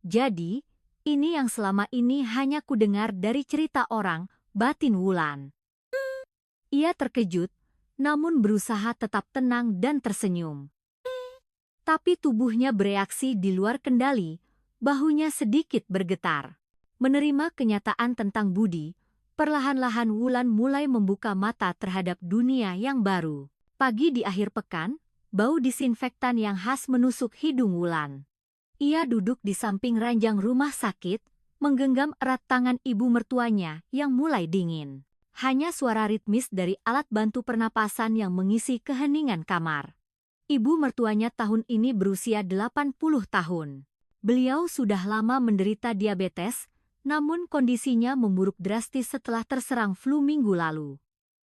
Jadi, ini yang selama ini hanya kudengar dari cerita orang, batin Wulan. Ia terkejut, namun berusaha tetap tenang dan tersenyum. Tapi tubuhnya bereaksi di luar kendali, bahunya sedikit bergetar. Menerima kenyataan tentang Budi, perlahan-lahan Wulan mulai membuka mata terhadap dunia yang baru. Pagi di akhir pekan, bau disinfektan yang khas menusuk hidung Wulan. Ia duduk di samping ranjang rumah sakit, menggenggam erat tangan ibu mertuanya yang mulai dingin. Hanya suara ritmis dari alat bantu pernapasan yang mengisi keheningan kamar. Ibu mertuanya tahun ini berusia 80 tahun. Beliau sudah lama menderita diabetes, namun kondisinya memburuk drastis setelah terserang flu minggu lalu.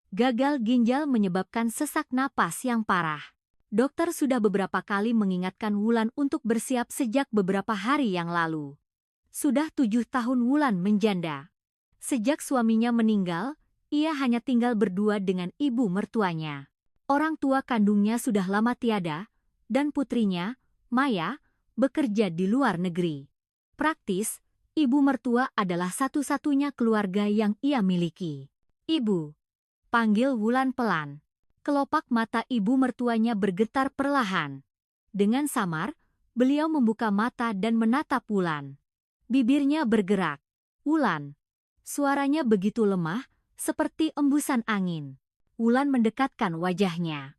Gagal ginjal menyebabkan sesak napas yang parah. Dokter sudah beberapa kali mengingatkan Wulan untuk bersiap sejak beberapa hari yang lalu. Sudah 7 tahun Wulan menjanda. Sejak suaminya meninggal, ia hanya tinggal berdua dengan ibu mertuanya. Orang tua kandungnya sudah lama tiada, dan putrinya, Maya, bekerja di luar negeri. Praktis, ibu mertua adalah satu-satunya keluarga yang ia miliki. Ibu, panggil Wulan pelan. Kelopak mata ibu mertuanya bergetar perlahan. Dengan samar, beliau membuka mata dan menatap Wulan. Bibirnya bergerak. Wulan. Suaranya begitu lemah, seperti embusan angin. Wulan mendekatkan wajahnya.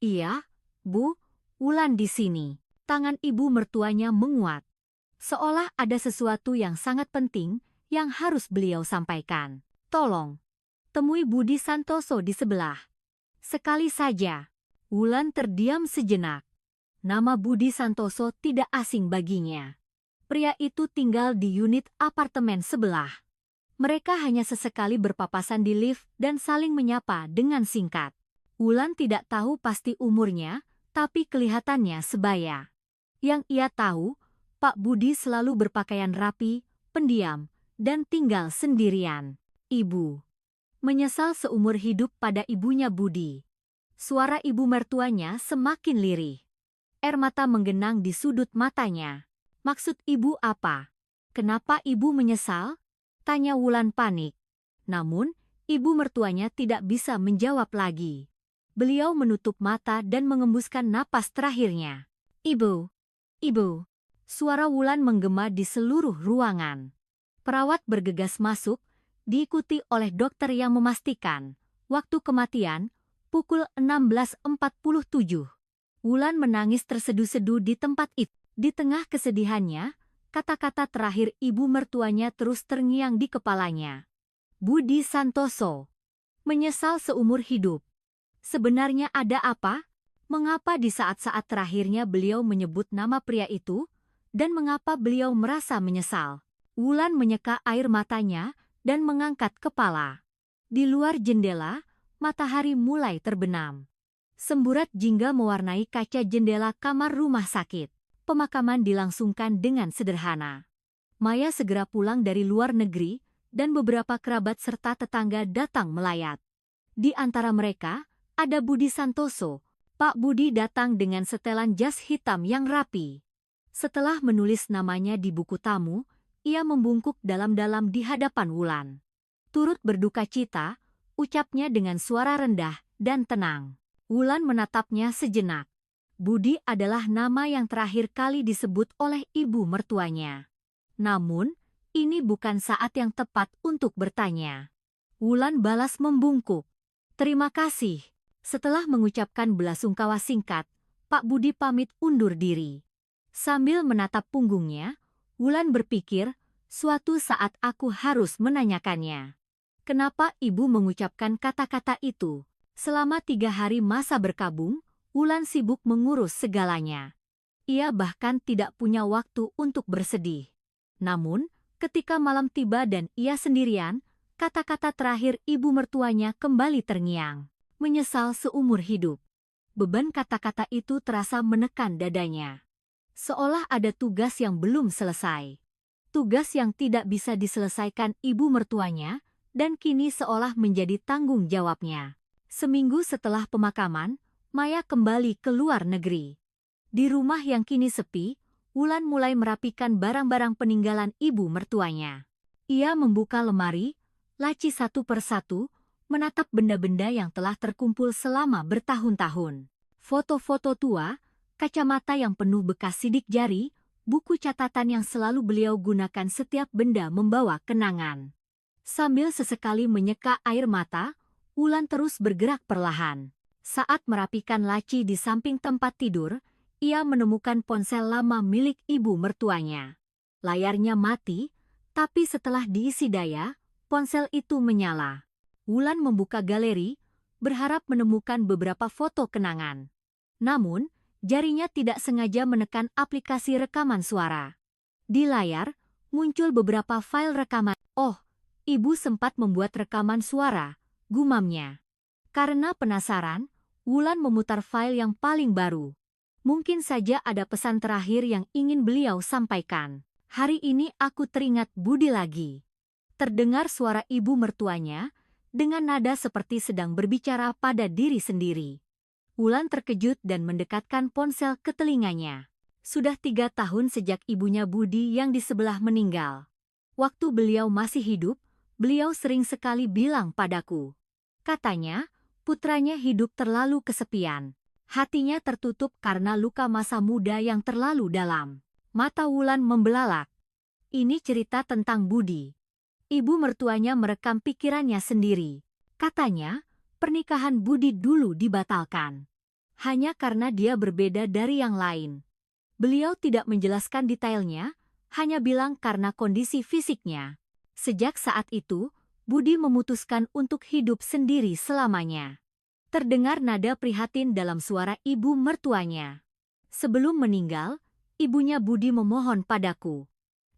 Iya, Bu, Wulan di sini. Tangan ibu mertuanya menguat. Seolah ada sesuatu yang sangat penting yang harus beliau sampaikan. Tolong, temui Budi Santoso di sebelah. Sekali saja. Wulan terdiam sejenak. Nama Budi Santoso tidak asing baginya. Pria itu tinggal di unit apartemen sebelah. Mereka hanya sesekali berpapasan di lift dan saling menyapa dengan singkat. Wulan tidak tahu pasti umurnya, tapi kelihatannya sebaya. Yang ia tahu, Pak Budi selalu berpakaian rapi, pendiam, dan tinggal sendirian. Ibu menyesal seumur hidup pada ibunya Budi. Suara ibu mertuanya semakin lirih. Air mata menggenang di sudut matanya. Maksud ibu apa? Kenapa ibu menyesal? Tanya Wulan panik. Namun, ibu mertuanya tidak bisa menjawab lagi. Beliau menutup mata dan mengembuskan napas terakhirnya. Ibu, ibu. Suara Wulan menggema di seluruh ruangan. Perawat bergegas masuk, diikuti oleh dokter yang memastikan waktu kematian pukul 16.47. Wulan menangis terseduh-seduh di tempat itu. Di tengah kesedihannya, kata-kata terakhir ibu mertuanya terus terngiang di kepalanya. Budi Santoso. Menyesal seumur hidup. Sebenarnya ada apa? Mengapa di saat-saat terakhirnya beliau menyebut nama pria itu? Dan mengapa beliau merasa menyesal? Wulan menyeka air matanya dan mengangkat kepala. Di luar jendela, matahari mulai terbenam. Semburat jingga mewarnai kaca jendela kamar rumah sakit. Pemakaman dilangsungkan dengan sederhana. Maya segera pulang dari luar negeri, dan beberapa kerabat serta tetangga datang melayat. Di antara mereka, ada Budi Santoso. Pak Budi datang dengan setelan jas hitam yang rapi. Setelah menulis namanya di buku tamu, ia membungkuk dalam-dalam di hadapan Wulan. Turut berduka cita, ucapnya dengan suara rendah dan tenang. Wulan menatapnya sejenak. Budi adalah nama yang terakhir kali disebut oleh ibu mertuanya. Namun, ini bukan saat yang tepat untuk bertanya. Wulan balas membungkuk. Terima kasih. Setelah mengucapkan belasungkawa singkat, Pak Budi pamit undur diri. Sambil menatap punggungnya, Wulan berpikir, suatu saat aku harus menanyakannya. Kenapa ibu mengucapkan kata-kata itu? Selama 3 hari masa berkabung, Wulan sibuk mengurus segalanya. Ia bahkan tidak punya waktu untuk bersedih. Namun, ketika malam tiba dan ia sendirian, kata-kata terakhir ibu mertuanya kembali terngiang. Menyesal seumur hidup. Beban kata-kata itu terasa menekan dadanya. Seolah ada tugas yang belum selesai. Tugas yang tidak bisa diselesaikan ibu mertuanya, dan kini seolah menjadi tanggung jawabnya. Seminggu setelah pemakaman, Maya kembali ke luar negeri. Di rumah yang kini sepi, Wulan mulai merapikan barang-barang peninggalan ibu mertuanya. Ia membuka lemari, laci satu persatu, menatap benda-benda yang telah terkumpul selama bertahun-tahun. Foto-foto tua, kacamata yang penuh bekas sidik jari, buku catatan yang selalu beliau gunakan setiap benda membawa kenangan. Sambil sesekali menyeka air mata, Wulan terus bergerak perlahan. Saat merapikan laci di samping tempat tidur, ia menemukan ponsel lama milik ibu mertuanya. Layarnya mati, tapi setelah diisi daya, ponsel itu menyala. Wulan membuka galeri, berharap menemukan beberapa foto kenangan. Namun, jarinya tidak sengaja menekan aplikasi rekaman suara. Di layar, muncul beberapa file rekaman. Oh, ibu sempat membuat rekaman suara, gumamnya. Karena penasaran, Wulan memutar file yang paling baru. Mungkin saja ada pesan terakhir yang ingin beliau sampaikan. Hari ini aku teringat Budi lagi. Terdengar suara ibu mertuanya, dengan nada seperti sedang berbicara pada diri sendiri. Wulan terkejut dan mendekatkan ponsel ke telinganya. Sudah 3 tahun sejak ibunya Budi yang di sebelah meninggal. Waktu beliau masih hidup, beliau sering sekali bilang padaku. Katanya, putranya hidup terlalu kesepian. Hatinya tertutup karena luka masa muda yang terlalu dalam. Mata Wulan membelalak. Ini cerita tentang Budi. Ibu mertuanya merekam pikirannya sendiri. Katanya, pernikahan Budi dulu dibatalkan. Hanya karena dia berbeda dari yang lain. Beliau tidak menjelaskan detailnya, hanya bilang karena kondisi fisiknya. Sejak saat itu, Budi memutuskan untuk hidup sendiri selamanya. Terdengar nada prihatin dalam suara ibu mertuanya. Sebelum meninggal, ibunya Budi memohon padaku.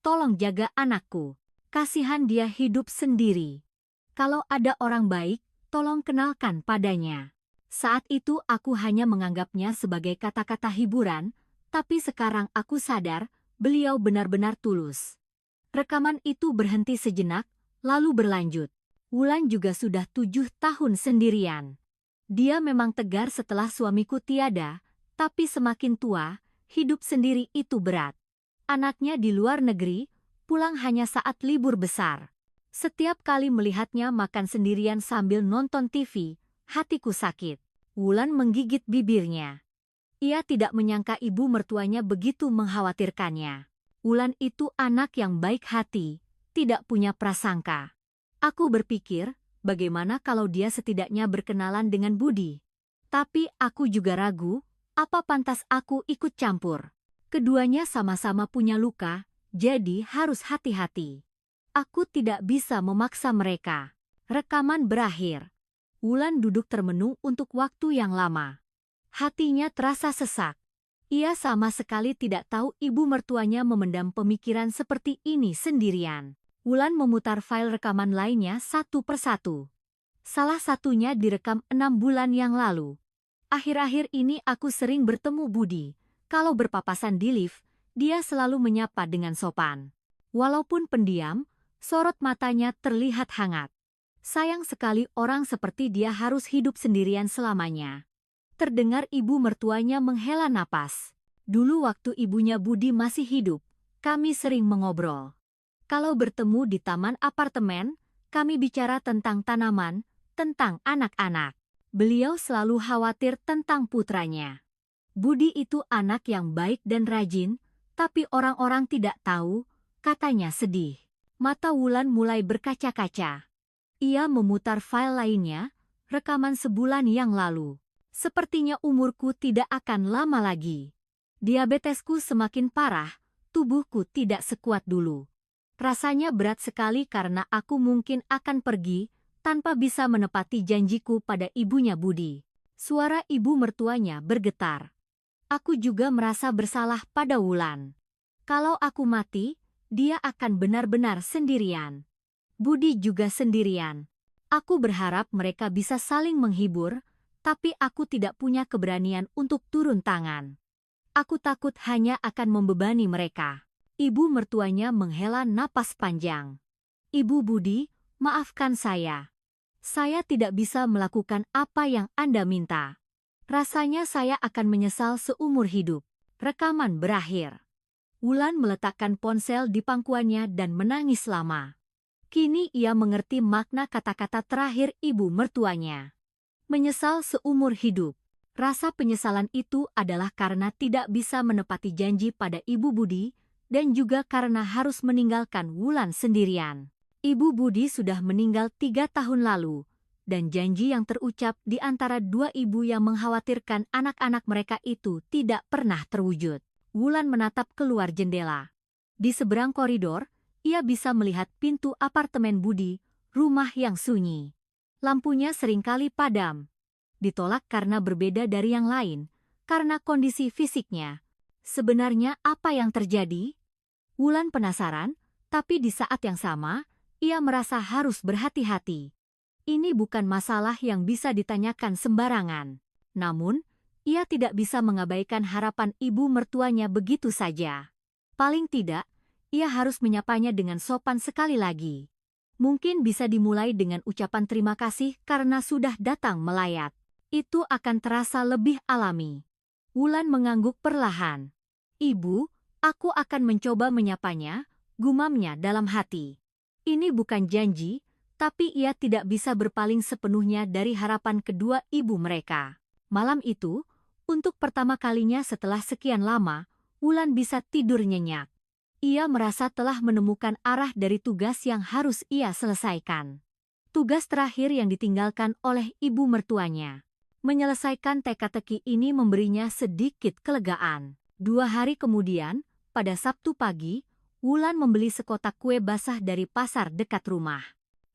Tolong jaga anakku. Kasihan dia hidup sendiri. Kalau ada orang baik, tolong kenalkan padanya. Saat itu aku hanya menganggapnya sebagai kata-kata hiburan, tapi sekarang aku sadar, beliau benar-benar tulus. Rekaman itu berhenti sejenak, lalu berlanjut. Wulan juga sudah 7 tahun sendirian. Dia memang tegar setelah suamiku tiada, tapi semakin tua, hidup sendiri itu berat. Anaknya di luar negeri, pulang hanya saat libur besar. Setiap kali melihatnya makan sendirian sambil nonton TV, hatiku sakit. Wulan menggigit bibirnya. Ia tidak menyangka ibu mertuanya begitu mengkhawatirkannya. Wulan itu anak yang baik hati, tidak punya prasangka. Aku berpikir, bagaimana kalau dia setidaknya berkenalan dengan Budi? Tapi aku juga ragu, apa pantas aku ikut campur? Keduanya sama-sama punya luka, jadi harus hati-hati. Aku tidak bisa memaksa mereka. Rekaman berakhir. Wulan duduk termenung untuk waktu yang lama. Hatinya terasa sesak. Ia sama sekali tidak tahu ibu mertuanya memendam pemikiran seperti ini sendirian. Wulan memutar file rekaman lainnya satu persatu. Salah satunya direkam 6 bulan yang lalu. Akhir-akhir ini aku sering bertemu Budi. Kalau berpapasan di lift, dia selalu menyapa dengan sopan. Walaupun pendiam, sorot matanya terlihat hangat. Sayang sekali orang seperti dia harus hidup sendirian selamanya. Terdengar ibu mertuanya menghela napas. Dulu waktu ibunya Budi masih hidup, kami sering mengobrol. Kalau bertemu di taman apartemen, kami bicara tentang tanaman, tentang anak-anak. Beliau selalu khawatir tentang putranya. Budi itu anak yang baik dan rajin, tapi orang-orang tidak tahu, katanya sedih. Mata Wulan mulai berkaca-kaca. Ia memutar file lainnya, rekaman sebulan yang lalu. Sepertinya umurku tidak akan lama lagi. Diabetesku semakin parah, tubuhku tidak sekuat dulu. Rasanya berat sekali karena aku mungkin akan pergi, tanpa bisa menepati janjiku pada ibunya Budi. Suara ibu mertuanya bergetar. Aku juga merasa bersalah pada Wulan. Kalau aku mati, dia akan benar-benar sendirian. Budi juga sendirian. Aku berharap mereka bisa saling menghibur, tapi aku tidak punya keberanian untuk turun tangan. Aku takut hanya akan membebani mereka. Ibu mertuanya menghela napas panjang. Ibu Budi, maafkan saya. Saya tidak bisa melakukan apa yang Anda minta. Rasanya saya akan menyesal seumur hidup. Rekaman berakhir. Wulan meletakkan ponsel di pangkuannya dan menangis lama. Kini ia mengerti makna kata-kata terakhir ibu mertuanya. Menyesal seumur hidup. Rasa penyesalan itu adalah karena tidak bisa menepati janji pada Ibu Budi dan juga karena harus meninggalkan Wulan sendirian. Ibu Budi sudah meninggal 3 tahun lalu, dan janji yang terucap di antara dua ibu yang mengkhawatirkan anak-anak mereka itu tidak pernah terwujud. Wulan menatap keluar jendela. Di seberang koridor, ia bisa melihat pintu apartemen Budi, rumah yang sunyi. Lampunya seringkali padam. Ditolak karena berbeda dari yang lain, karena kondisi fisiknya. Sebenarnya apa yang terjadi? Wulan penasaran, tapi di saat yang sama, ia merasa harus berhati-hati. Ini bukan masalah yang bisa ditanyakan sembarangan. Namun, ia tidak bisa mengabaikan harapan ibu mertuanya begitu saja. Paling tidak, ia harus menyapanya dengan sopan sekali lagi. Mungkin bisa dimulai dengan ucapan terima kasih karena sudah datang melayat. Itu akan terasa lebih alami. Wulan mengangguk perlahan. Ibu, aku akan mencoba menyapanya, gumamnya dalam hati. Ini bukan janji, tapi ia tidak bisa berpaling sepenuhnya dari harapan kedua ibu mereka. Malam itu, untuk pertama kalinya setelah sekian lama, Wulan bisa tidur nyenyak. Ia merasa telah menemukan arah dari tugas yang harus ia selesaikan. Tugas terakhir yang ditinggalkan oleh ibu mertuanya. Menyelesaikan teka-teki ini memberinya sedikit kelegaan. 2 hari kemudian, pada Sabtu pagi, Wulan membeli sekotak kue basah dari pasar dekat rumah.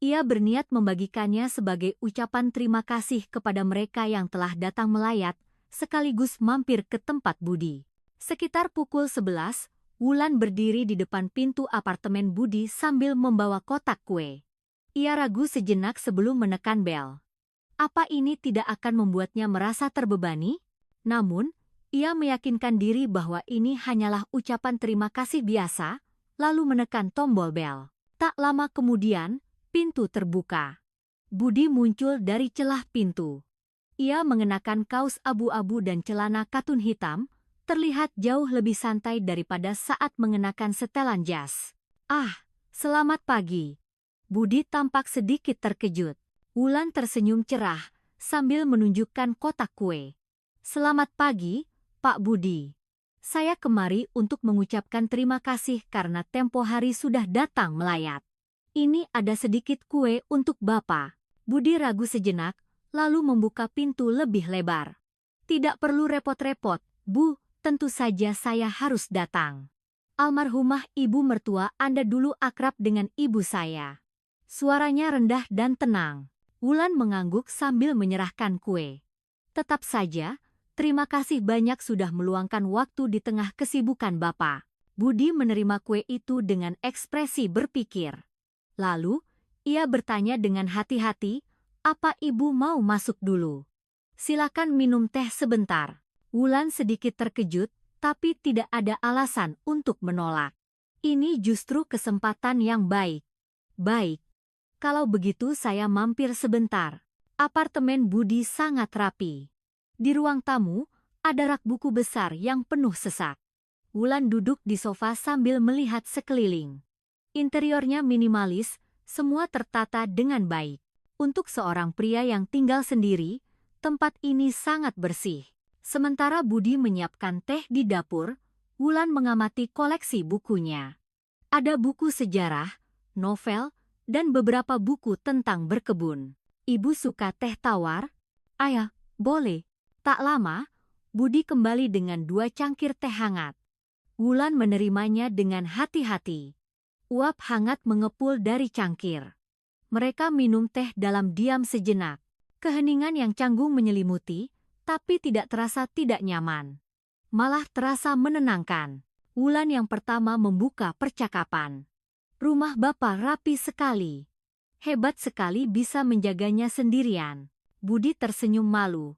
Ia berniat membagikannya sebagai ucapan terima kasih kepada mereka yang telah datang melayat, sekaligus mampir ke tempat Budi. Sekitar pukul 11, Wulan berdiri di depan pintu apartemen Budi sambil membawa kotak kue. Ia ragu sejenak sebelum menekan bel. Apa ini tidak akan membuatnya merasa terbebani? Namun, ia meyakinkan diri bahwa ini hanyalah ucapan terima kasih biasa, lalu menekan tombol bel. Tak lama kemudian, pintu terbuka. Budi muncul dari celah pintu. Ia mengenakan kaos abu-abu dan celana katun hitam, terlihat jauh lebih santai daripada saat mengenakan setelan jas. Ah, selamat pagi. Budi tampak sedikit terkejut. Wulan tersenyum cerah sambil menunjukkan kotak kue. Selamat pagi, Pak Budi. Saya kemari untuk mengucapkan terima kasih karena tempo hari sudah datang melayat. Ini ada sedikit kue untuk Bapak. Budi ragu sejenak, lalu membuka pintu lebih lebar. Tidak perlu repot-repot, Bu, tentu saja saya harus datang. Almarhumah ibu mertua Anda dulu akrab dengan ibu saya. Suaranya rendah dan tenang. Wulan mengangguk sambil menyerahkan kue. Tetap saja, terima kasih banyak sudah meluangkan waktu di tengah kesibukan Bapak. Budi menerima kue itu dengan ekspresi berpikir. Lalu, ia bertanya dengan hati-hati, apa ibu mau masuk dulu? Silakan minum teh sebentar. Wulan sedikit terkejut, tapi tidak ada alasan untuk menolak. Ini justru kesempatan yang baik. Baik. Kalau begitu saya mampir sebentar. Apartemen Budi sangat rapi. Di ruang tamu, ada rak buku besar yang penuh sesak. Wulan duduk di sofa sambil melihat sekeliling. Interiornya minimalis, semua tertata dengan baik. Untuk seorang pria yang tinggal sendiri, tempat ini sangat bersih. Sementara Budi menyiapkan teh di dapur, Wulan mengamati koleksi bukunya. Ada buku sejarah, novel, dan beberapa buku tentang berkebun. Ibu suka teh tawar? Ayah, boleh. Tak lama, Budi kembali dengan 2 cangkir teh hangat. Wulan menerimanya dengan hati-hati. Uap hangat mengepul dari cangkir. Mereka minum teh dalam diam sejenak. Keheningan yang canggung menyelimuti, tapi tidak terasa tidak nyaman. Malah terasa menenangkan. Wulan yang pertama membuka percakapan. Rumah Bapak rapi sekali. Hebat sekali bisa menjaganya sendirian. Budi tersenyum malu.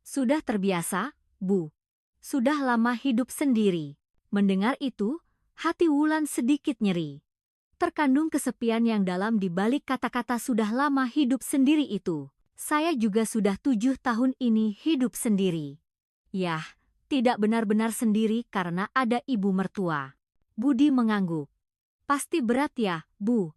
Sudah terbiasa, Bu. Sudah lama hidup sendiri. Mendengar itu, hati Wulan sedikit nyeri. Terkandung kesepian yang dalam di balik kata-kata sudah lama hidup sendiri itu. Saya juga sudah 7 tahun ini hidup sendiri. Yah, tidak benar-benar sendiri karena ada ibu mertua. Budi mengangguk. Pasti berat ya, Bu.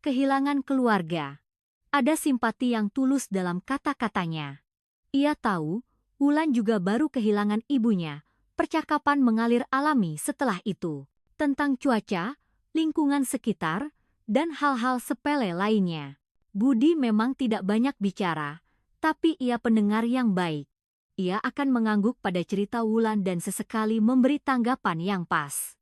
Kehilangan keluarga. Ada simpati yang tulus dalam kata-katanya. Ia tahu, Wulan juga baru kehilangan ibunya. Percakapan mengalir alami setelah itu. Tentang cuaca, lingkungan sekitar, dan hal-hal sepele lainnya. Budi memang tidak banyak bicara, tapi ia pendengar yang baik. Ia akan mengangguk pada cerita Wulan dan sesekali memberi tanggapan yang pas.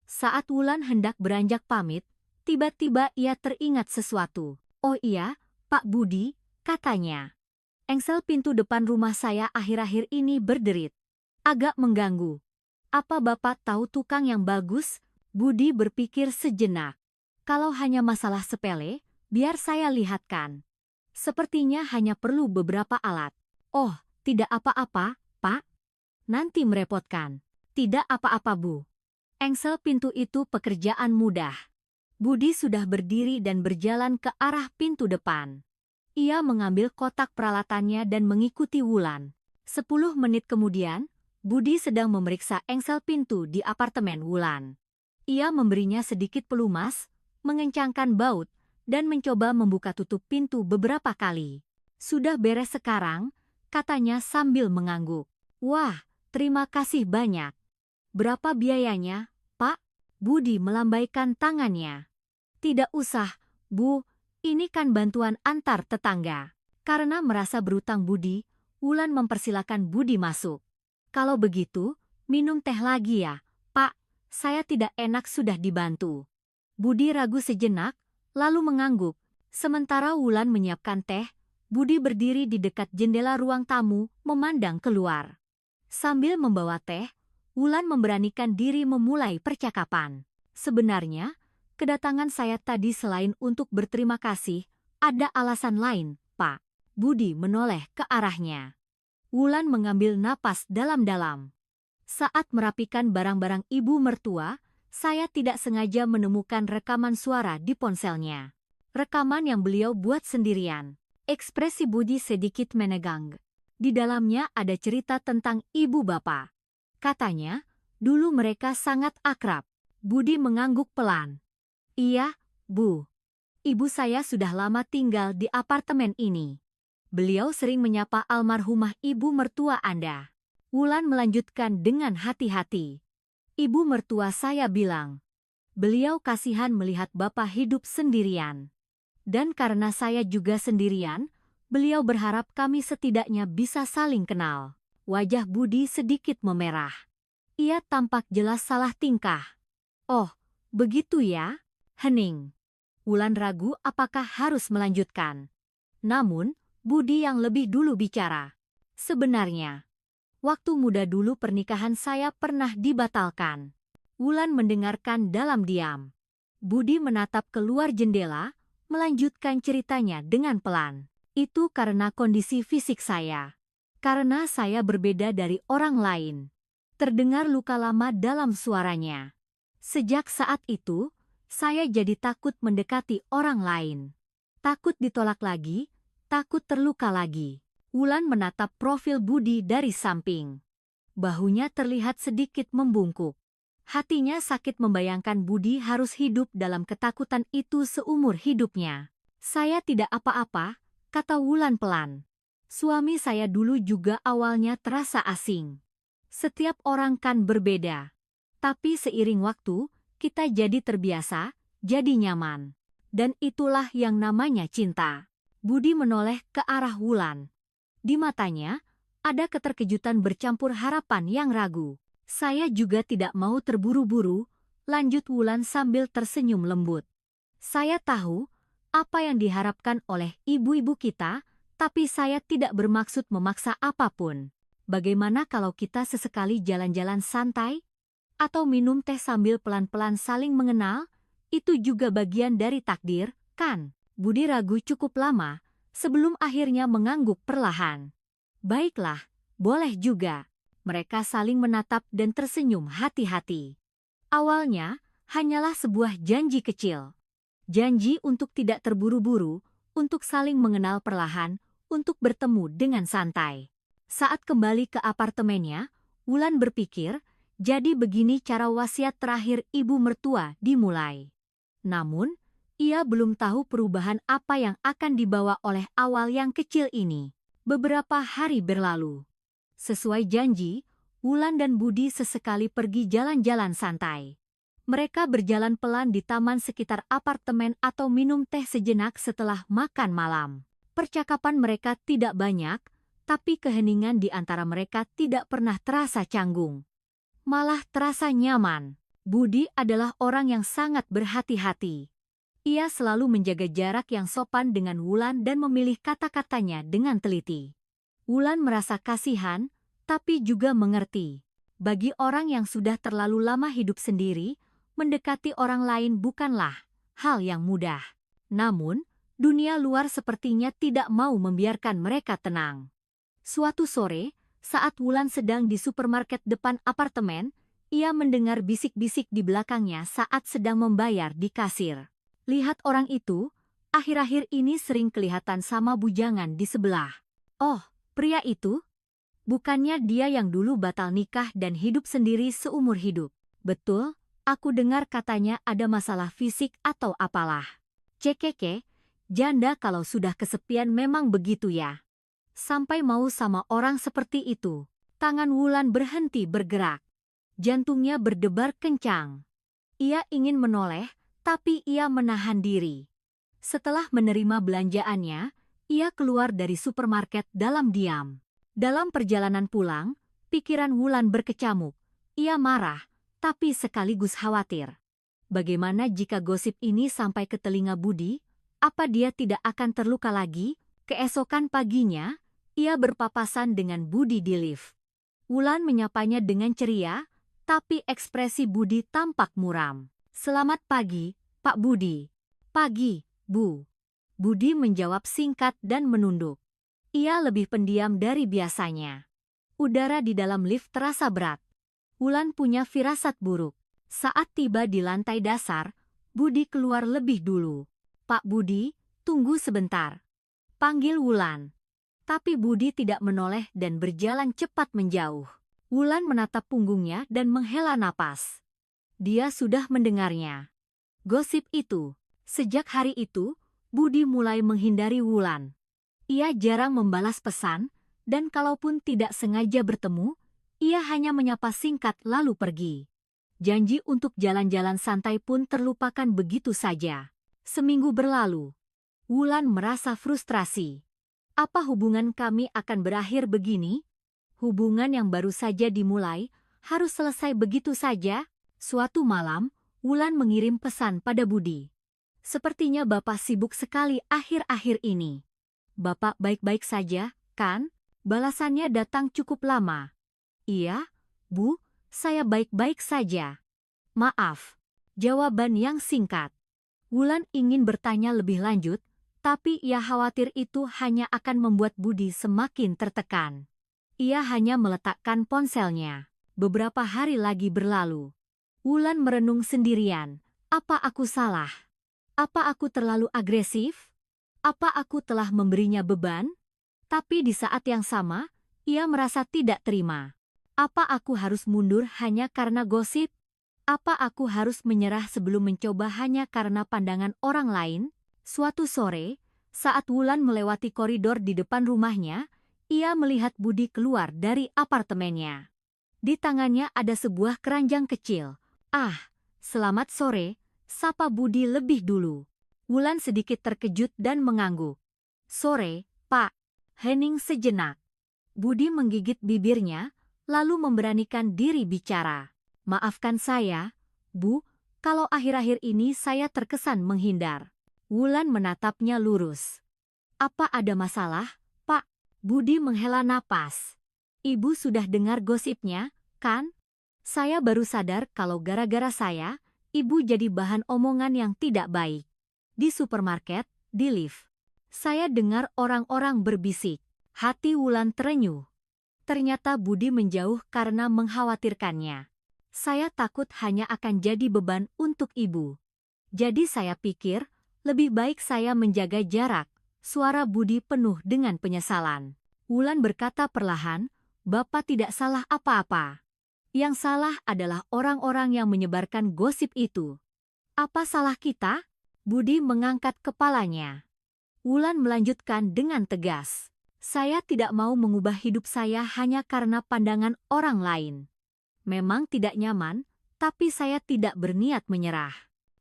Saat Wulan hendak beranjak pamit, tiba-tiba ia teringat sesuatu. Oh iya, Pak Budi, katanya. Engsel pintu depan rumah saya akhir-akhir ini berderit. Agak mengganggu. Apa Bapak tahu tukang yang bagus? Budi berpikir sejenak. Kalau hanya masalah sepele, biar saya lihatkan. Sepertinya hanya perlu beberapa alat. Oh, tidak apa-apa, Pak. Nanti merepotkan. Tidak apa-apa, Bu. Engsel pintu itu pekerjaan mudah. Budi sudah berdiri dan berjalan ke arah pintu depan. Ia mengambil kotak peralatannya dan mengikuti Wulan. 10 menit kemudian, Budi sedang memeriksa engsel pintu di apartemen Wulan. Ia memberinya sedikit pelumas, mengencangkan baut, dan mencoba membuka tutup pintu beberapa kali. Sudah beres sekarang, katanya sambil mengangguk. Wah, terima kasih banyak. Berapa biayanya, Pak? Budi melambaikan tangannya. Tidak usah, Bu, ini kan bantuan antar tetangga. Karena merasa berutang budi, Wulan mempersilakan Budi masuk. Kalau begitu, minum teh lagi ya, Pak. Saya tidak enak sudah dibantu. Budi ragu sejenak, lalu mengangguk. Sementara Wulan menyiapkan teh, Budi berdiri di dekat jendela ruang tamu, memandang keluar. Sambil membawa teh, Wulan memberanikan diri memulai percakapan. Sebenarnya, kedatangan saya tadi selain untuk berterima kasih, ada alasan lain, Pak. Budi menoleh ke arahnya. Wulan mengambil napas dalam-dalam. Saat merapikan barang-barang ibu mertua, saya tidak sengaja menemukan rekaman suara di ponselnya. Rekaman yang beliau buat sendirian. Ekspresi Budi sedikit menegang. Di dalamnya ada cerita tentang ibu bapak. Katanya, dulu mereka sangat akrab. Budi mengangguk pelan. Iya, Bu. Ibu saya sudah lama tinggal di apartemen ini. Beliau sering menyapa almarhumah ibu mertua Anda. Wulan melanjutkan dengan hati-hati. Ibu mertua saya bilang, beliau kasihan melihat bapak hidup sendirian. Dan karena saya juga sendirian, beliau berharap kami setidaknya bisa saling kenal. Wajah Budi sedikit memerah. Ia tampak jelas salah tingkah. Oh, begitu ya? Hening. Wulan ragu apakah harus melanjutkan. Namun, Budi yang lebih dulu bicara. Sebenarnya, waktu muda dulu pernikahan saya pernah dibatalkan. Wulan mendengarkan dalam diam. Budi menatap keluar jendela, melanjutkan ceritanya dengan pelan. Itu karena kondisi fisik saya. Karena saya berbeda dari orang lain. Terdengar luka lama dalam suaranya. Sejak saat itu, saya jadi takut mendekati orang lain. Takut ditolak lagi, takut terluka lagi. Wulan menatap profil Budi dari samping. Bahunya terlihat sedikit membungkuk. Hatinya sakit membayangkan Budi harus hidup dalam ketakutan itu seumur hidupnya. Saya tidak apa-apa, kata Wulan pelan. Suami saya dulu juga awalnya terasa asing. Setiap orang kan berbeda. Tapi seiring waktu, kita jadi terbiasa, jadi nyaman. Dan itulah yang namanya cinta. Budi menoleh ke arah Wulan. Di matanya, ada keterkejutan bercampur harapan yang ragu. Saya juga tidak mau terburu-buru, lanjut Wulan sambil tersenyum lembut. Saya tahu apa yang diharapkan oleh ibu-ibu kita, tapi saya tidak bermaksud memaksa apapun. Bagaimana kalau kita sesekali jalan-jalan santai? Atau minum teh sambil pelan-pelan saling mengenal? Itu juga bagian dari takdir, kan? Budi ragu cukup lama, sebelum akhirnya mengangguk perlahan. Baiklah, boleh juga. Mereka saling menatap dan tersenyum hati-hati. Awalnya, hanyalah sebuah janji kecil. Janji untuk tidak terburu-buru, untuk saling mengenal perlahan, untuk bertemu dengan santai. Saat kembali ke apartemennya, Wulan berpikir, Jadi begini cara wasiat terakhir ibu mertua dimulai. Namun, ia belum tahu perubahan apa yang akan dibawa oleh awal yang kecil ini. Beberapa hari berlalu. Sesuai janji, Wulan dan Budi sesekali pergi jalan-jalan santai. Mereka berjalan pelan di taman sekitar apartemen atau minum teh sejenak setelah makan malam. Percakapan mereka tidak banyak, tapi keheningan di antara mereka tidak pernah terasa canggung. Malah terasa nyaman. Budi adalah orang yang sangat berhati-hati. Ia selalu menjaga jarak yang sopan dengan Wulan dan memilih kata-katanya dengan teliti. Wulan merasa kasihan, tapi juga mengerti. Bagi orang yang sudah terlalu lama hidup sendiri, mendekati orang lain bukanlah hal yang mudah. Namun, dunia luar sepertinya tidak mau membiarkan mereka tenang. Suatu sore, saat Wulan sedang di supermarket depan apartemen, ia mendengar bisik-bisik di belakangnya saat sedang membayar di kasir. Lihat orang itu, akhir-akhir ini sering kelihatan sama bujangan di sebelah. Oh, pria itu? Bukannya dia yang dulu batal nikah dan hidup sendiri seumur hidup? Betul, aku dengar katanya ada masalah fisik atau apalah. Cekeke, janda kalau sudah kesepian memang begitu ya. Sampai mau sama orang seperti itu. Tangan Wulan berhenti bergerak. Jantungnya berdebar kencang. Ia ingin menoleh, tapi ia menahan diri. Setelah menerima belanjaannya, ia keluar dari supermarket dalam diam. Dalam perjalanan pulang, pikiran Wulan berkecamuk. Ia marah, tapi sekaligus khawatir. Bagaimana jika gosip ini sampai ke telinga Budi? Apa dia tidak akan terluka lagi? Keesokan paginya, ia berpapasan dengan Budi di lift. Wulan menyapanya dengan ceria, tapi ekspresi Budi tampak muram. "Selamat pagi, Pak Budi." "Pagi, Bu." Budi menjawab singkat dan menunduk. Ia lebih pendiam dari biasanya. Udara di dalam lift terasa berat. Wulan punya firasat buruk. Saat tiba di lantai dasar, Budi keluar lebih dulu. "Pak Budi, tunggu sebentar." Panggil Wulan. Tapi Budi tidak menoleh dan berjalan cepat menjauh. Wulan menatap punggungnya dan menghela napas. Dia sudah mendengarnya. Gosip itu. Sejak hari itu, Budi mulai menghindari Wulan. Ia jarang membalas pesan, dan kalaupun tidak sengaja bertemu, ia hanya menyapa singkat lalu pergi. Janji untuk jalan-jalan santai pun terlupakan begitu saja. Seminggu berlalu. Wulan merasa frustrasi. Apa hubungan kami akan berakhir begini? Hubungan yang baru saja dimulai, harus selesai begitu saja? Suatu malam, Wulan mengirim pesan pada Budi. "Sepertinya Bapak sibuk sekali akhir-akhir ini." "Bapak baik-baik saja, kan?" Balasannya datang cukup lama. "Iya, Bu, saya baik-baik saja." "Maaf." Jawaban yang singkat. Wulan ingin bertanya lebih lanjut, tapi ia khawatir itu hanya akan membuat Budi semakin tertekan. Ia hanya meletakkan ponselnya. Beberapa hari lagi berlalu. Wulan merenung sendirian. Apa aku salah? Apa aku terlalu agresif? Apa aku telah memberinya beban? Tapi di saat yang sama, ia merasa tidak terima. Apa aku harus mundur hanya karena gosip? Apa aku harus menyerah sebelum mencoba hanya karena pandangan orang lain? Suatu sore, saat Wulan melewati koridor di depan rumahnya, ia melihat Budi keluar dari apartemennya. Di tangannya ada sebuah keranjang kecil. "Ah, selamat sore," sapa Budi lebih dulu. Wulan sedikit terkejut dan mengangguk. "Sore, Pak." Hening sejenak. Budi menggigit bibirnya, lalu memberanikan diri bicara. "Maafkan saya, Bu, kalau akhir-akhir ini saya terkesan menghindar." Wulan menatapnya lurus. "Apa ada masalah, Pak?" Budi menghela napas. "Ibu sudah dengar gosipnya, kan? Saya baru sadar kalau gara-gara saya, Ibu jadi bahan omongan yang tidak baik. Di supermarket, di lift. Saya dengar orang-orang berbisik." Hati Wulan terenyuh. Ternyata Budi menjauh karena mengkhawatirkannya. "Saya takut hanya akan jadi beban untuk Ibu. Jadi saya pikir, lebih baik saya menjaga jarak." Suara Budi penuh dengan penyesalan. Wulan berkata perlahan, "Bapak tidak salah apa-apa. Yang salah adalah orang-orang yang menyebarkan gosip itu. Apa salah kita? Budi mengangkat kepalanya. Wulan melanjutkan dengan tegas. Saya tidak mau mengubah hidup saya hanya karena pandangan orang lain. Memang tidak nyaman, tapi saya tidak berniat menyerah.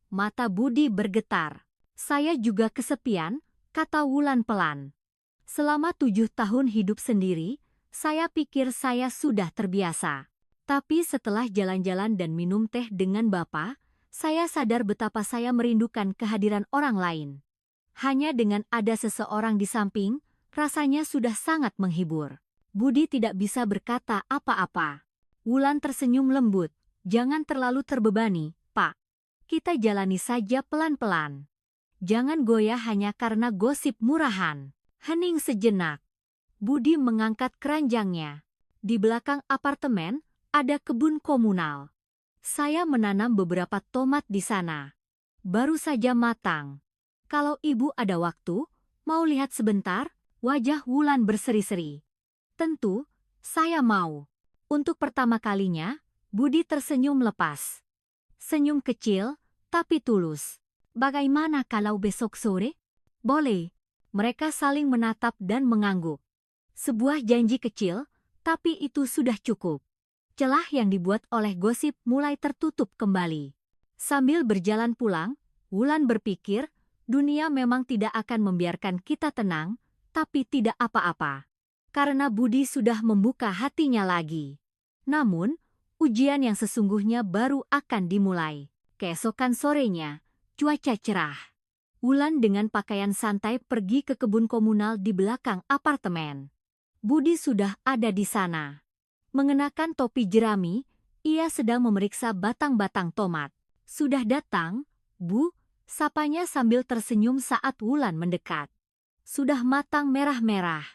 Mata Budi bergetar. Saya juga kesepian, kata Wulan pelan. Selama 7 tahun hidup sendiri, saya pikir saya sudah terbiasa. Tapi setelah jalan-jalan dan minum teh dengan Bapak, saya sadar betapa saya merindukan kehadiran orang lain. Hanya dengan ada seseorang di samping, rasanya sudah sangat menghibur. Budi tidak bisa berkata apa-apa. Wulan tersenyum lembut. Jangan terlalu terbebani, Pak. Kita jalani saja pelan-pelan. Jangan goyah hanya karena gosip murahan. Hening sejenak. Budi mengangkat keranjangnya. Di belakang apartemen, ada kebun komunal. Saya menanam beberapa tomat di sana. Baru saja matang. Kalau ibu ada waktu, mau lihat sebentar? Wajah Wulan berseri-seri. Tentu, saya mau. Untuk pertama kalinya, Budi tersenyum lepas. Senyum kecil, tapi tulus. Bagaimana kalau besok sore? Boleh. Mereka saling menatap dan mengangguk. Sebuah janji kecil, tapi itu sudah cukup. Celah yang dibuat oleh gosip mulai tertutup kembali. Sambil berjalan pulang, Wulan berpikir, dunia memang tidak akan membiarkan kita tenang, tapi tidak apa-apa. Karena Budi sudah membuka hatinya lagi. Namun, ujian yang sesungguhnya baru akan dimulai. Keesokan sorenya, cuaca cerah. Wulan dengan pakaian santai pergi ke kebun komunal di belakang apartemen. Budi sudah ada di sana. Mengenakan topi jerami, ia sedang memeriksa batang-batang tomat. Sudah datang, Bu, sapanya sambil tersenyum saat Wulan mendekat. Sudah matang merah-merah.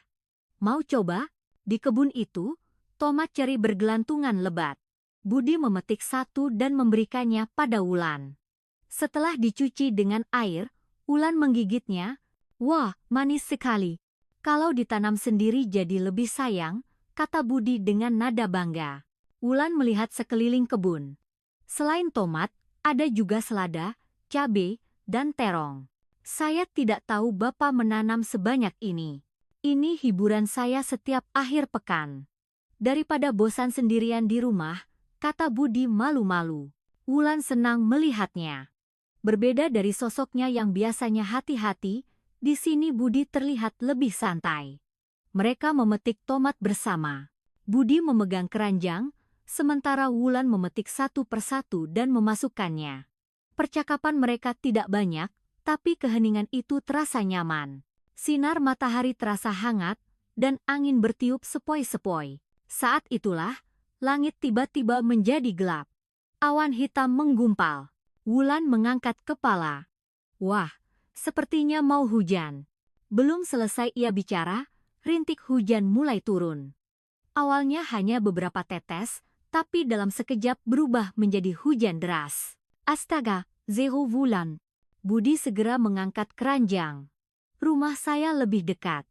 Mau coba? Di kebun itu, tomat ceri bergelantungan lebat. Budi memetik satu dan memberikannya pada Wulan. Setelah dicuci dengan air, Wulan menggigitnya. Wah, manis sekali. Kalau ditanam sendiri jadi lebih sayang, kata Budi dengan nada bangga. Wulan melihat sekeliling kebun. Selain tomat, ada juga selada, cabai, dan terong. Saya tidak tahu Bapak menanam sebanyak ini. Ini hiburan saya setiap akhir pekan. Daripada bosan sendirian di rumah, kata Budi malu-malu. Wulan senang melihatnya. Berbeda dari sosoknya yang biasanya hati-hati, di sini Budi terlihat lebih santai. Mereka memetik tomat bersama. Budi memegang keranjang, sementara Wulan memetik satu persatu dan memasukkannya. Percakapan mereka tidak banyak, tapi keheningan itu terasa nyaman. Sinar matahari terasa hangat, dan angin bertiup sepoi-sepoi. Saat itulah, langit tiba-tiba menjadi gelap. Awan hitam menggumpal. Wulan mengangkat kepala. Wah, sepertinya mau hujan. Belum selesai ia bicara, rintik hujan mulai turun. Awalnya hanya beberapa tetes, tapi dalam sekejap berubah menjadi hujan deras. Astaga, Zero Wulan. Budi segera mengangkat keranjang. Rumah saya lebih dekat.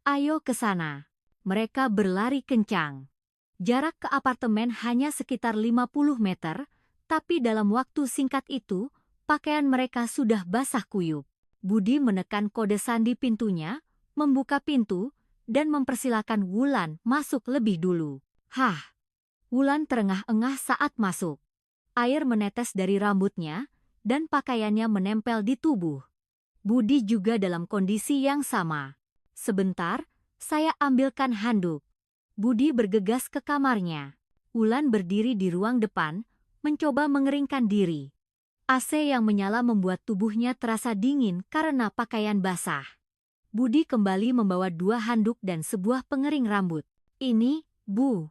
Ayo ke sana. Mereka berlari kencang. Jarak ke apartemen hanya sekitar 50 meter, tapi dalam waktu singkat itu, pakaian mereka sudah basah kuyup. Budi menekan kode sandi pintunya, membuka pintu, dan mempersilakan Wulan masuk lebih dulu. Hah! Wulan terengah-engah saat masuk. Air menetes dari rambutnya, dan pakaiannya menempel di tubuh. Budi juga dalam kondisi yang sama. Sebentar, saya ambilkan handuk. Budi bergegas ke kamarnya. Wulan berdiri di ruang depan, mencoba mengeringkan diri. AC yang menyala membuat tubuhnya terasa dingin karena pakaian basah. Budi kembali membawa 2 handuk dan sebuah pengering rambut. Ini, Bu.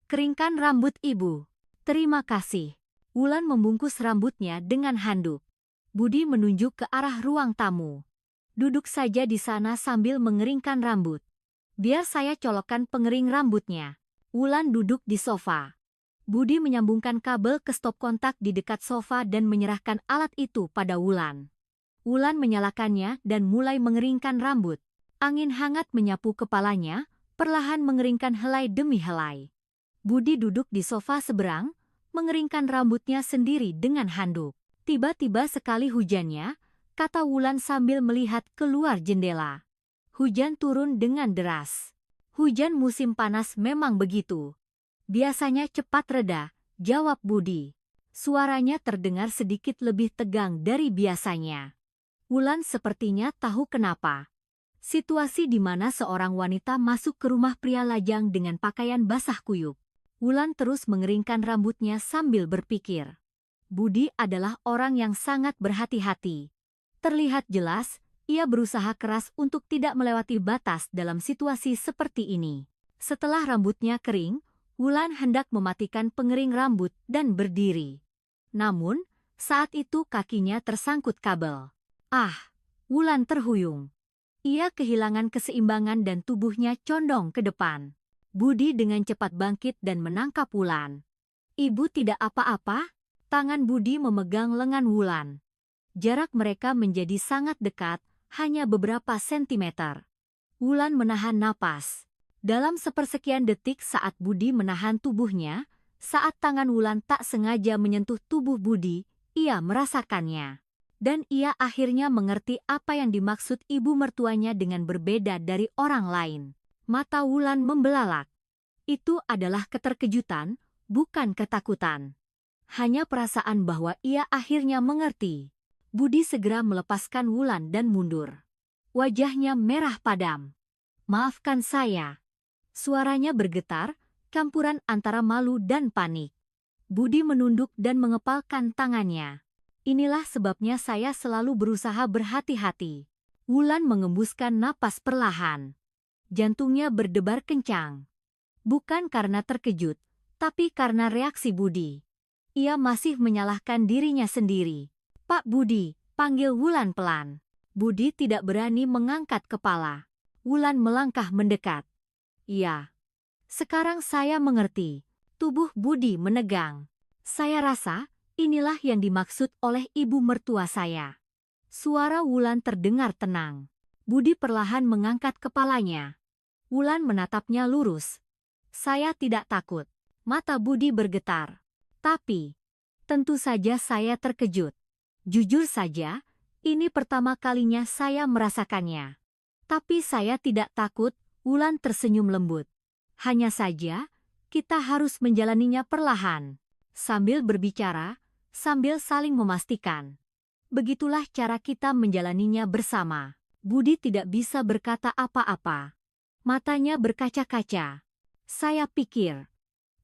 Keringkan rambut Ibu. Terima kasih. Wulan membungkus rambutnya dengan handuk. Budi menunjuk ke arah ruang tamu. Duduk saja di sana sambil mengeringkan rambut. Biar saya colokkan pengering rambutnya. Wulan duduk di sofa. Budi menyambungkan kabel ke stop kontak di dekat sofa dan menyerahkan alat itu pada Wulan. Wulan menyalakannya dan mulai mengeringkan rambut. Angin hangat menyapu kepalanya, perlahan mengeringkan helai demi helai. Budi duduk di sofa seberang, mengeringkan rambutnya sendiri dengan handuk. Tiba-tiba sekali hujannya, kata Wulan sambil melihat keluar jendela. Hujan turun dengan deras. Hujan musim panas memang begitu. Biasanya cepat reda, jawab Budi. Suaranya terdengar sedikit lebih tegang dari biasanya. Wulan sepertinya tahu kenapa. Situasi di mana seorang wanita masuk ke rumah pria lajang dengan pakaian basah kuyup. Wulan terus mengeringkan rambutnya sambil berpikir. Budi adalah orang yang sangat berhati-hati. Terlihat jelas, ia berusaha keras untuk tidak melewati batas dalam situasi seperti ini. Setelah rambutnya kering, Wulan hendak mematikan pengering rambut dan berdiri. Namun, saat itu kakinya tersangkut kabel. Ah, Wulan terhuyung. Ia kehilangan keseimbangan dan tubuhnya condong ke depan. Budi dengan cepat bangkit dan menangkap Wulan. Ibu tidak apa-apa? Tangan Budi memegang lengan Wulan. Jarak mereka menjadi sangat dekat, hanya beberapa sentimeter. Wulan menahan napas. Dalam sepersekian detik saat Budi menahan tubuhnya, saat tangan Wulan tak sengaja menyentuh tubuh Budi, ia merasakannya. Dan ia akhirnya mengerti apa yang dimaksud ibu mertuanya dengan berbeda dari orang lain. Mata Wulan membelalak. Itu adalah keterkejutan, bukan ketakutan. Hanya perasaan bahwa ia akhirnya mengerti. Budi segera melepaskan Wulan dan mundur. Wajahnya merah padam. Maafkan saya. Suaranya bergetar, campuran antara malu dan panik. Budi menunduk dan mengepalkan tangannya. Inilah sebabnya saya selalu berusaha berhati-hati. Wulan mengembuskan napas perlahan. Jantungnya berdebar kencang. Bukan karena terkejut, tapi karena reaksi Budi. Ia masih menyalahkan dirinya sendiri. Pak Budi, panggil Wulan pelan. Budi tidak berani mengangkat kepala. Wulan melangkah mendekat. Iya. Sekarang saya mengerti. Tubuh Budi menegang. Saya rasa inilah yang dimaksud oleh ibu mertua saya. Suara Wulan terdengar tenang. Budi perlahan mengangkat kepalanya. Wulan menatapnya lurus. Saya tidak takut. Mata Budi bergetar. Tapi, tentu saja saya terkejut. Jujur saja, ini pertama kalinya saya merasakannya. Tapi saya tidak takut, Wulan tersenyum lembut. Hanya saja, kita harus menjalaninya perlahan. Sambil berbicara, sambil saling memastikan. Begitulah cara kita menjalaninya bersama. Budi tidak bisa berkata apa-apa. Matanya berkaca-kaca. Saya pikir,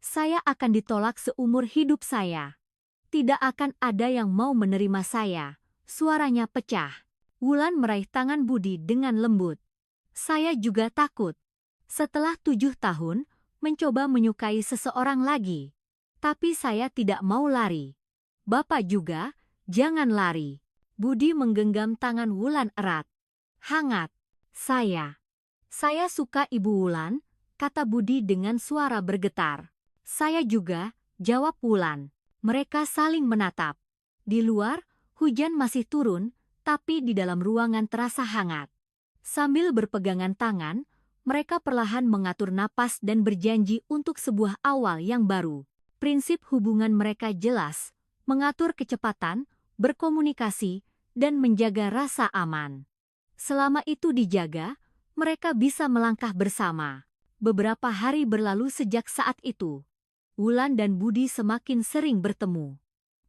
saya akan ditolak seumur hidup saya. Tidak akan ada yang mau menerima saya. Suaranya pecah. Wulan meraih tangan Budi dengan lembut. Saya juga takut. Setelah 7 tahun, mencoba menyukai seseorang lagi. Tapi saya tidak mau lari. Bapak juga, jangan lari. Budi menggenggam tangan Wulan erat. Hangat. Saya suka Ibu Wulan, kata Budi dengan suara bergetar. Saya juga, jawab Wulan. Mereka saling menatap. Di luar, hujan masih turun, tapi di dalam ruangan terasa hangat. Sambil berpegangan tangan, mereka perlahan mengatur napas dan berjanji untuk sebuah awal yang baru. Prinsip hubungan mereka jelas, mengatur kecepatan, berkomunikasi, dan menjaga rasa aman. Selama itu dijaga, mereka bisa melangkah bersama. Beberapa hari berlalu sejak saat itu. Wulan dan Budi semakin sering bertemu.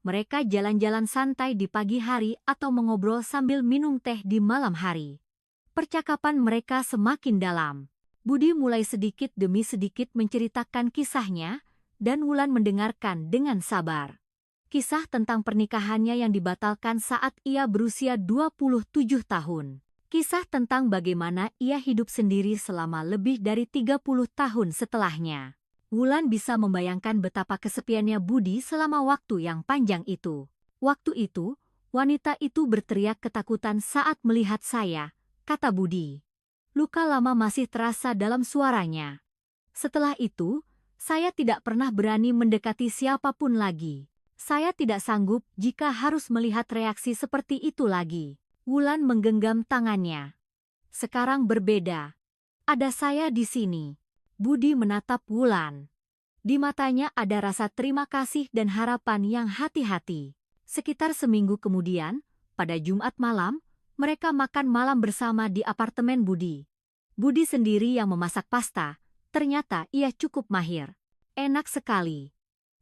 Mereka jalan-jalan santai di pagi hari atau mengobrol sambil minum teh di malam hari. Percakapan mereka semakin dalam. Budi mulai sedikit demi sedikit menceritakan kisahnya, dan Wulan mendengarkan dengan sabar. Kisah tentang pernikahannya yang dibatalkan saat ia berusia 27 tahun. Kisah tentang bagaimana ia hidup sendiri selama lebih dari 30 tahun setelahnya. Wulan bisa membayangkan betapa kesepiannya Budi selama waktu yang panjang itu. Waktu itu, wanita itu berteriak ketakutan saat melihat saya, kata Budi. Luka lama masih terasa dalam suaranya. Setelah itu, saya tidak pernah berani mendekati siapapun lagi. Saya tidak sanggup jika harus melihat reaksi seperti itu lagi. Wulan menggenggam tangannya. Sekarang berbeda. Ada saya di sini. Budi menatap Wulan. Di matanya ada rasa terima kasih dan harapan yang hati-hati. Sekitar seminggu kemudian, pada Jumat malam, mereka makan malam bersama di apartemen Budi. Budi sendiri yang memasak pasta, ternyata ia cukup mahir. Enak sekali.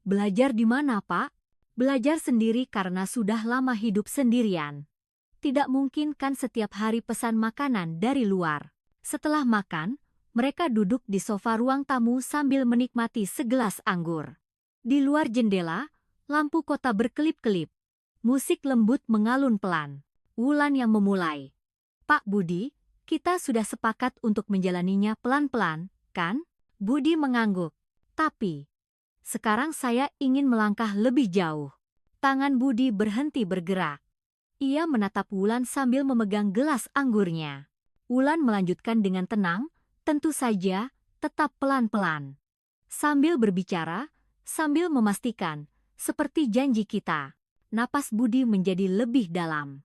Belajar di mana, Pak? Belajar sendiri karena sudah lama hidup sendirian. Tidak mungkin kan setiap hari pesan makanan dari luar. Setelah makan, mereka duduk di sofa ruang tamu sambil menikmati segelas anggur. Di luar jendela, lampu kota berkelip-kelip. Musik lembut mengalun pelan. Wulan yang memulai. Pak Budi, kita sudah sepakat untuk menjalaninya pelan-pelan, kan? Budi mengangguk. Tapi, sekarang saya ingin melangkah lebih jauh. Tangan Budi berhenti bergerak. Ia menatap Wulan sambil memegang gelas anggurnya. Wulan melanjutkan dengan tenang, tentu saja, tetap pelan-pelan. Sambil berbicara, sambil memastikan, seperti janji kita. Napas Budi menjadi lebih dalam.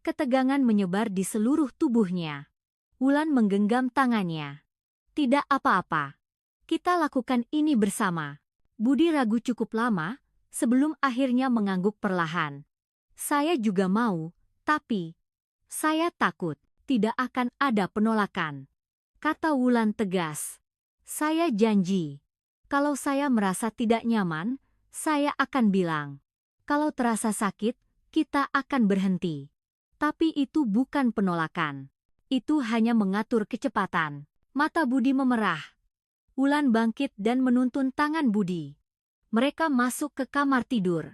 Ketegangan menyebar di seluruh tubuhnya. Wulan menggenggam tangannya. Tidak apa-apa. Kita lakukan ini bersama. Budi ragu cukup lama, sebelum akhirnya mengangguk perlahan. Saya juga mau, tapi saya takut tidak akan ada penolakan. Kata Wulan tegas. Saya janji. Kalau saya merasa tidak nyaman, saya akan bilang. Kalau terasa sakit, kita akan berhenti. Tapi itu bukan penolakan. Itu hanya mengatur kecepatan. Mata Budi memerah. Wulan bangkit dan menuntun tangan Budi. Mereka masuk ke kamar tidur.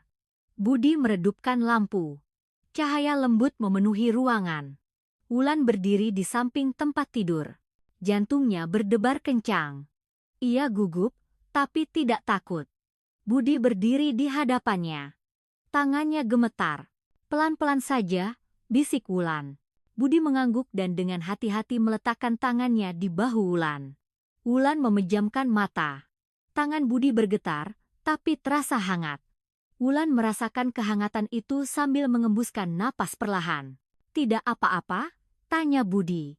Budi meredupkan lampu. Cahaya lembut memenuhi ruangan. Wulan berdiri di samping tempat tidur. Jantungnya berdebar kencang. Ia gugup, tapi tidak takut. Budi berdiri di hadapannya. Tangannya gemetar. Pelan-pelan saja, bisik Wulan. Budi mengangguk dan dengan hati-hati meletakkan tangannya di bahu Wulan. Wulan memejamkan mata. Tangan Budi bergetar, tapi terasa hangat. Wulan merasakan kehangatan itu sambil mengembuskan napas perlahan. Tidak apa-apa? Tanya Budi.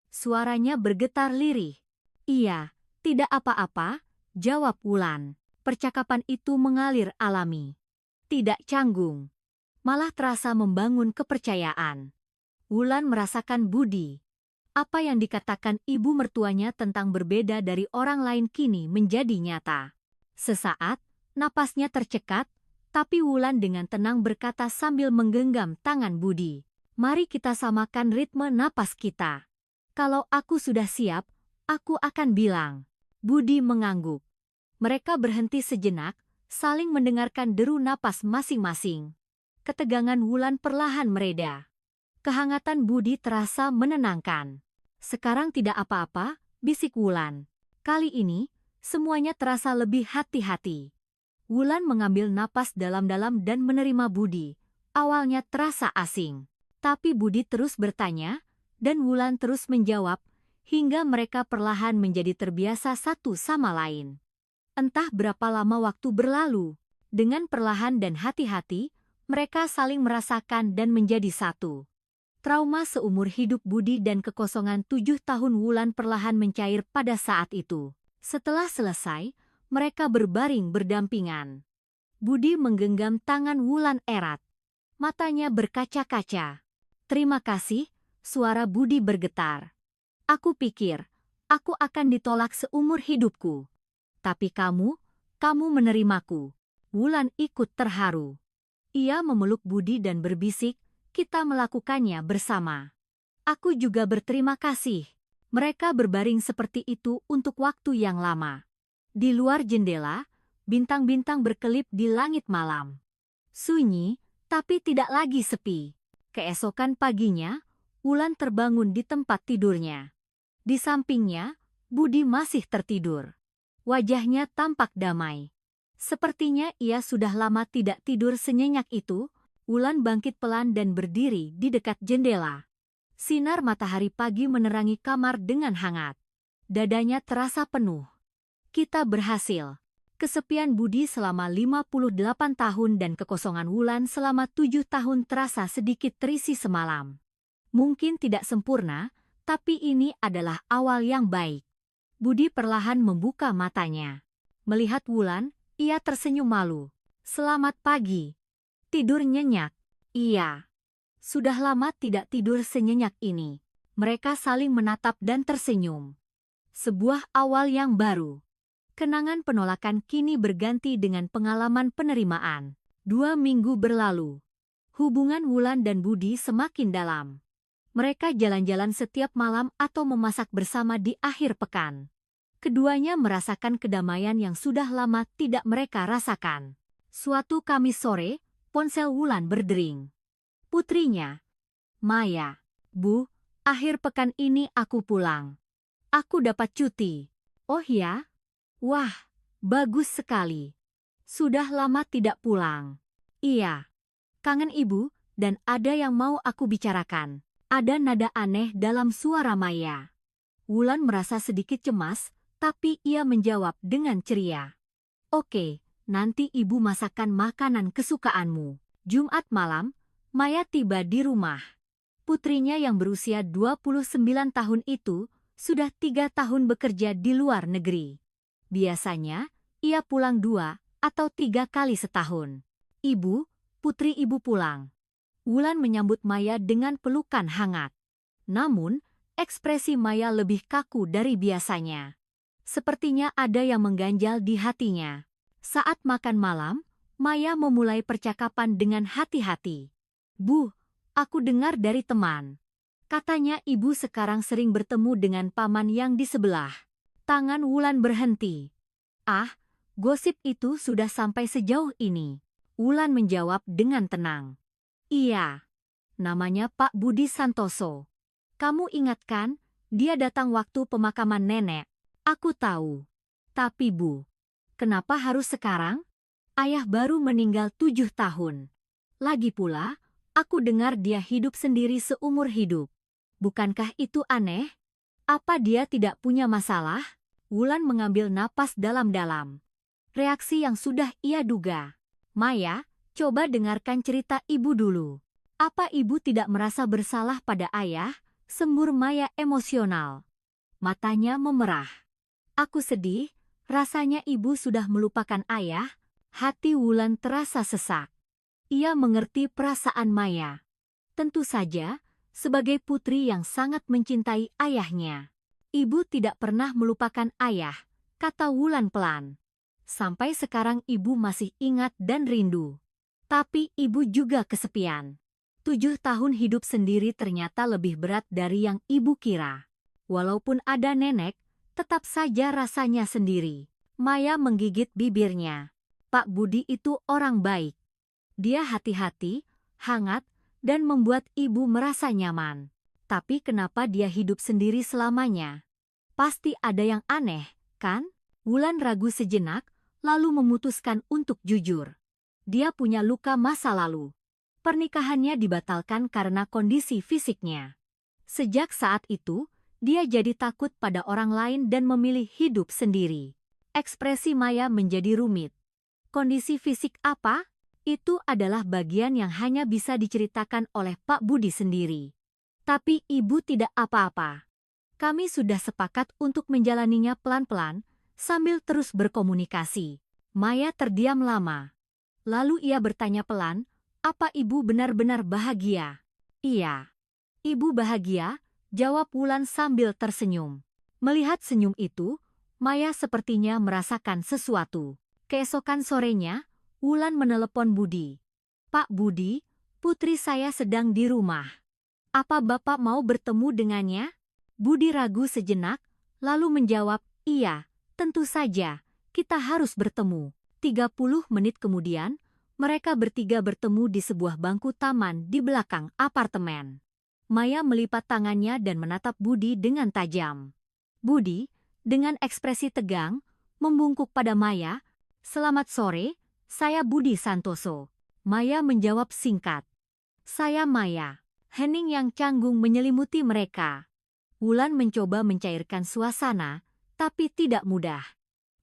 Suaranya bergetar lirih. Iya, tidak apa-apa, jawab Wulan. Percakapan itu mengalir alami. Tidak canggung. Malah terasa membangun kepercayaan. Wulan merasakan Budi. Apa yang dikatakan ibu mertuanya tentang berbeda dari orang lain kini menjadi nyata. Sesaat, napasnya tercekat, tapi Wulan dengan tenang berkata sambil menggenggam tangan Budi. Mari kita samakan ritme napas kita. Kalau aku sudah siap, aku akan bilang. Budi mengangguk. Mereka berhenti sejenak, saling mendengarkan deru napas masing-masing. Ketegangan Wulan perlahan mereda. Kehangatan Budi terasa menenangkan. Sekarang tidak apa-apa, bisik Wulan. Kali ini, semuanya terasa lebih hati-hati. Wulan mengambil napas dalam-dalam dan menerima Budi. Awalnya terasa asing. Tapi Budi terus bertanya, dan Wulan terus menjawab, hingga mereka perlahan menjadi terbiasa satu sama lain. Entah berapa lama waktu berlalu, dengan perlahan dan hati-hati, mereka saling merasakan dan menjadi satu. Trauma seumur hidup Budi dan kekosongan 7 tahun Wulan perlahan mencair pada saat itu. Setelah selesai, mereka berbaring berdampingan. Budi menggenggam tangan Wulan erat. Matanya berkaca-kaca. Terima kasih, suara Budi bergetar. Aku pikir, aku akan ditolak seumur hidupku. Tapi kamu menerimaku. Wulan ikut terharu. Ia memeluk Budi dan berbisik, kita melakukannya bersama. Aku juga berterima kasih. Mereka berbaring seperti itu untuk waktu yang lama. Di luar jendela, bintang-bintang berkelip di langit malam. Sunyi, tapi tidak lagi sepi. Keesokan paginya, Wulan terbangun di tempat tidurnya. Di sampingnya, Budi masih tertidur. Wajahnya tampak damai. Sepertinya ia sudah lama tidak tidur senyenyak itu. Wulan bangkit pelan dan berdiri di dekat jendela. Sinar matahari pagi menerangi kamar dengan hangat. Dadanya terasa penuh. Kita berhasil. Kesepian Budi selama 58 tahun dan kekosongan Wulan selama 7 tahun terasa sedikit terisi semalam. Mungkin tidak sempurna, tapi ini adalah awal yang baik. Budi perlahan membuka matanya. Melihat Wulan, ia tersenyum malu. Selamat pagi. Tidur nyenyak? Iya. Sudah lama tidak tidur senyenyak ini. Mereka saling menatap dan tersenyum. Sebuah awal yang baru. Kenangan penolakan kini berganti dengan pengalaman penerimaan. 2 minggu berlalu. Hubungan Wulan dan Budi semakin dalam. Mereka jalan-jalan setiap malam atau memasak bersama di akhir pekan. Keduanya merasakan kedamaian yang sudah lama tidak mereka rasakan. Suatu Kamis sore, ponsel Wulan berdering. Putrinya, Maya. Bu, akhir pekan ini aku pulang. Aku dapat cuti. Oh ya? Wah, bagus sekali. Sudah lama tidak pulang. Iya. Kangen ibu, dan ada yang mau aku bicarakan. Ada nada aneh dalam suara Maya. Wulan merasa sedikit cemas, tapi ia menjawab dengan ceria. Oke, nanti ibu masakkan makanan kesukaanmu. Jumat malam, Maya tiba di rumah. Putrinya yang berusia 29 tahun itu, sudah 3 tahun bekerja di luar negeri. Biasanya, ia pulang 2 atau 3 kali setahun. Ibu, putri ibu pulang. Wulan menyambut Maya dengan pelukan hangat. Namun, ekspresi Maya lebih kaku dari biasanya. Sepertinya ada yang mengganjal di hatinya. Saat makan malam, Maya memulai percakapan dengan hati-hati. Bu, aku dengar dari teman. Katanya ibu sekarang sering bertemu dengan paman yang di sebelah. Tangan Wulan berhenti. Ah, gosip itu sudah sampai sejauh ini. Wulan menjawab dengan tenang. Iya, namanya Pak Budi Santoso. Kamu ingat kan, dia datang waktu pemakaman nenek. Aku tahu. Tapi Bu, kenapa harus sekarang? Ayah baru meninggal 7 tahun. Lagi pula, aku dengar dia hidup sendiri seumur hidup. Bukankah itu aneh? Apa dia tidak punya masalah? Wulan mengambil napas dalam-dalam. Reaksi yang sudah ia duga. Maya, coba dengarkan cerita ibu dulu. Apa ibu tidak merasa bersalah pada ayah? Sembur Maya emosional. Matanya memerah. Aku sedih, rasanya ibu sudah melupakan ayah. Hati Wulan terasa sesak. Ia mengerti perasaan Maya. Tentu saja, sebagai putri yang sangat mencintai ayahnya. Ibu tidak pernah melupakan ayah, kata Wulan pelan. Sampai sekarang ibu masih ingat dan rindu. Tapi ibu juga kesepian. 7 tahun hidup sendiri ternyata lebih berat dari yang ibu kira. Walaupun ada nenek, tetap saja rasanya sendiri. Maya menggigit bibirnya. Pak Budi itu orang baik. Dia hati-hati, hangat, dan membuat ibu merasa nyaman. Tapi kenapa dia hidup sendiri selamanya? Pasti ada yang aneh, kan? Wulan ragu sejenak, lalu memutuskan untuk jujur. Dia punya luka masa lalu. Pernikahannya dibatalkan karena kondisi fisiknya. Sejak saat itu, dia jadi takut pada orang lain dan memilih hidup sendiri. Ekspresi Maya menjadi rumit. Kondisi fisik apa? Itu adalah bagian yang hanya bisa diceritakan oleh Pak Budi sendiri. Tapi ibu tidak apa-apa. Kami sudah sepakat untuk menjalaninya pelan-pelan, sambil terus berkomunikasi. Maya terdiam lama. Lalu ia bertanya pelan, apa ibu benar-benar bahagia? Iya. Ibu bahagia, jawab Wulan sambil tersenyum. Melihat senyum itu, Maya sepertinya merasakan sesuatu. Keesokan sorenya, Wulan menelepon Budi. Pak Budi, putri saya sedang di rumah. Apa Bapak mau bertemu dengannya? Budi ragu sejenak, lalu menjawab, iya, tentu saja, kita harus bertemu. 30 menit kemudian, mereka bertiga bertemu di sebuah bangku taman di belakang apartemen. Maya melipat tangannya dan menatap Budi dengan tajam. Budi, dengan ekspresi tegang, membungkuk pada Maya, selamat sore, saya Budi Santoso. Maya menjawab singkat. Saya Maya. Hening yang canggung menyelimuti mereka. Wulan mencoba mencairkan suasana, tapi tidak mudah.